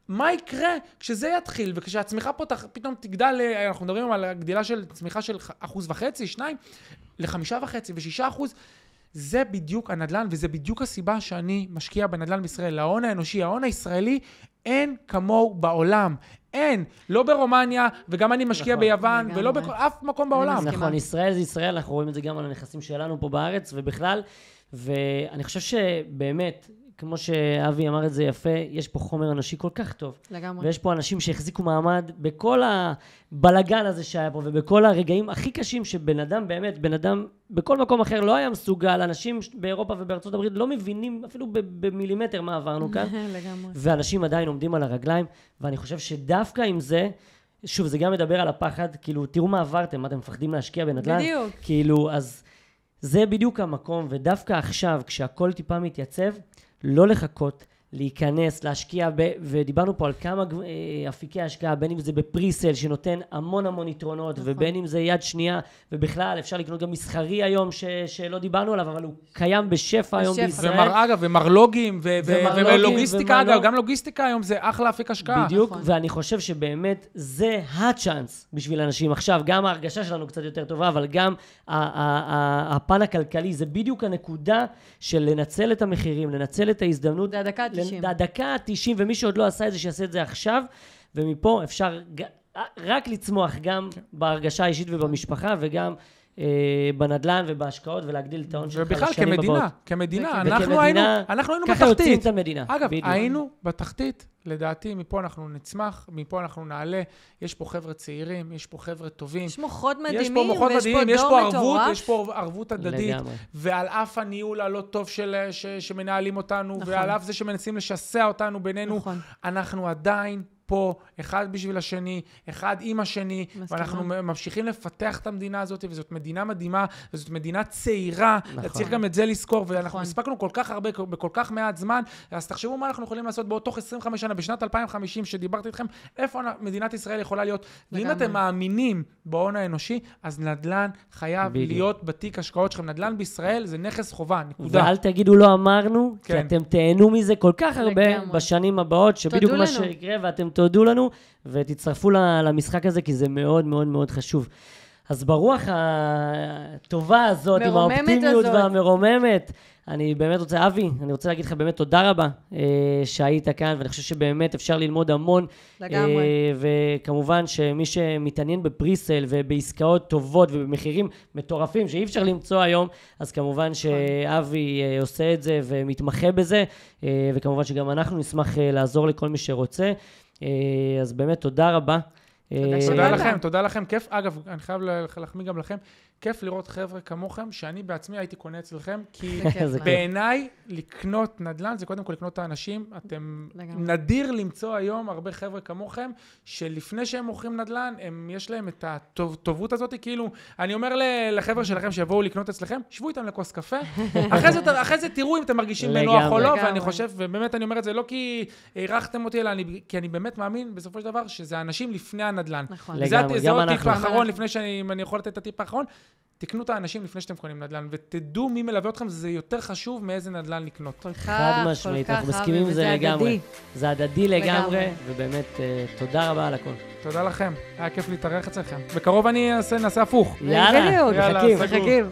מה יקרה כשזה יתחיל, וכשהצמיחה פה פתאום תגדל, אנחנו מדברים על הגדילה של צמיחה של 1.5%, 2%, ל5.5% ו6%, זה בדיוק הנדל"ן, וזה בדיוק הסיבה שאני משקיע בנדל"ן בישראל. ההון האנושי, ההון הישראלי, אין כמוהו בעולם. אין, לא ברומניה, וגם אני משקיע ביוון, ולא באף מקום בעולם. נכון, ישראל זה ישראל, אנחנו רואים את זה גם על הנכסים שלנו פה בארץ, ובכלל, ואני חושב שבאמת, כמו שאבי אמר את זה יפה, יש פה חומר אנושי כל כך טוב. לגמרי. ויש פה אנשים שהחזיקו מעמד בכל הבלגן הזה שהיה פה, ובכל הרגעים הכי קשים שבן אדם, באמת, בן אדם בכל מקום אחר לא היה מסוגל, אנשים באירופה ובארצות הברית לא מבינים אפילו במילימטר מה עברנו כאן. לגמרי. ואנשים עדיין עומדים על הרגליים, ואני חושב שדווקא עם זה, שוב, זה גם מדבר על הפחד, כאילו, תראו מה עברתם, מה אתם מפחדים להשקיע בנדל"ן? בדיוק. כאילו, אז זה בדיוק המקום, ודווקא עכשיו, כשהכל טיפה מתייצב, לא לחכות, להיכנס, להשקיע, ודיברנו פה על כמה אפיקי השקעה, בין אם זה בפריסל שנותן המון יתרונות, ובין אם זה יד שנייה, ובכלל אפשר לקנות גם מסחרי היום שלא דיברנו עליו, אבל הוא קיים בשפע היום בישראל. אגב, ומרלוגים, ולוגיסטיקה, אגב, גם לוגיסטיקה היום זה אחלה אפיק השקעה. בדיוק, ואני חושב שבאמת זה הצ'אנס בשביל אנשים. עכשיו, גם ההרגשה שלנו קצת יותר טובה, אבל גם הפן הכלכלי, זה בדיוק הנקודה של לנצל את המחירים, לנצל את ההזדמנות. זה דקה 90, ומי שעוד לא עשה את זה, שיעשה את זה עכשיו, ומפה אפשר רק לצמוח גם בהרגשה האישית ובמשפחה, וגם בנדלן ובהשקעות, ולהגדיל את ההון שלך לשנים הבאות. ובכלל, כמדינה, אנחנו היינו בתחתית. ככה יוצאים את המדינה. אגב, היינו בתחתית, לדעתי, מפה אנחנו נצמח, מפה אנחנו נעלה, יש פה חבר'ה צעירים, יש פה חבר'ה טובים. יש מוחות מדהימים, ויש פה דור מטורף. יש פה ערבות הדדית, ועל אף הניהול הלא טוב שמנהלים אותנו, ועל אף זה שמנסים לשסע אותנו בינינו, אנחנו עדיין פה, אחד בשביל השני, אחד עם השני, ואנחנו ממשיכים לפתח את המדינה הזאת, וזאת מדינה מדהימה, וזאת מדינה צעירה, צריך גם את זה לזכור, ואנחנו הספקנו כל כך הרבה, בכל כך מעט זמן, אז תחשבו מה אנחנו יכולים לעשות תוך 25 שנה, בשנת 2050 שדיברתי איתכם, איפה מדינת ישראל יכולה להיות, ואם אתם מאמינים בהון האנושי, אז נדל"ן חייב להיות בתיק השקעות שלכם, נדל"ן בישראל זה נכס חובה, נקודה. ואל תגידו לא אמרנו, כי אתם תהנו מזה כל כך הרבה בשנים הבאות, שבדיוק מה שיקרה ואתם תודו לנו, ותצטרפו למשחק הזה, כי זה מאוד מאוד מאוד חשוב. אז ברוח הטובה הזאת, עם האופטימיות והמרוממת, אני באמת רוצה, אבי, אני רוצה להגיד לך באמת תודה רבה שהיית כאן, ואני חושב שבאמת אפשר ללמוד המון. לגמרי. וכמובן שמי שמתעניין בפריסל ובעסקאות טובות ובמחירים מטורפים שאי אפשר למצוא היום, אז כמובן שאבי עושה את זה ומתמחה בזה, וכמובן שגם נשמח לעזור לכל מי שרוצה. אז באמת תודה רבה. תודה לכם, כיף. אגב, אני חייב להחמיא גם לכם, כיף לראות חבר'ה כמוכם, שאני בעצמי הייתי קונה אצלכם, כי בעיניי לקנות נדל"ן זה קודם כל לקנות את האנשים. אתם נדיר למצוא היום הרבה חבר'ה כמוכם, שלפני שהם מוכרים נדל"ן, יש להם את הטובות הזאת, כאילו, אני אומר לחבר'ה שלכם שיבואו לקנות אצלכם, שבו איתם לכוס קפה, אחרי זה תראו אם אתם מרגישים בנוח או לא, ואני חושב, ובאמת אני אומר את זה לא כי הערכתם אותי, אלא כי אני באמת מאמין בסופו של דבר שזה האנשים לפני הנדל"ן. זה עוד טיפ האחרון, לפני שאני יכול לתת את הטיפ האחרון, תקנו את האנשים לפני שאתם קונים נדל"ן, ותדעו מי מלווה אתכם, זה יותר חשוב מאיזה נדל"ן לקנות. חד משמעית, אנחנו מסכימים עם זה לגמרי. זה הדדי לגמרי, ובאמת תודה רבה על הכל. תודה לכם, היה כיף להתארח אצלכם. בקרוב נעשה הפוך. יאללה, מחכים.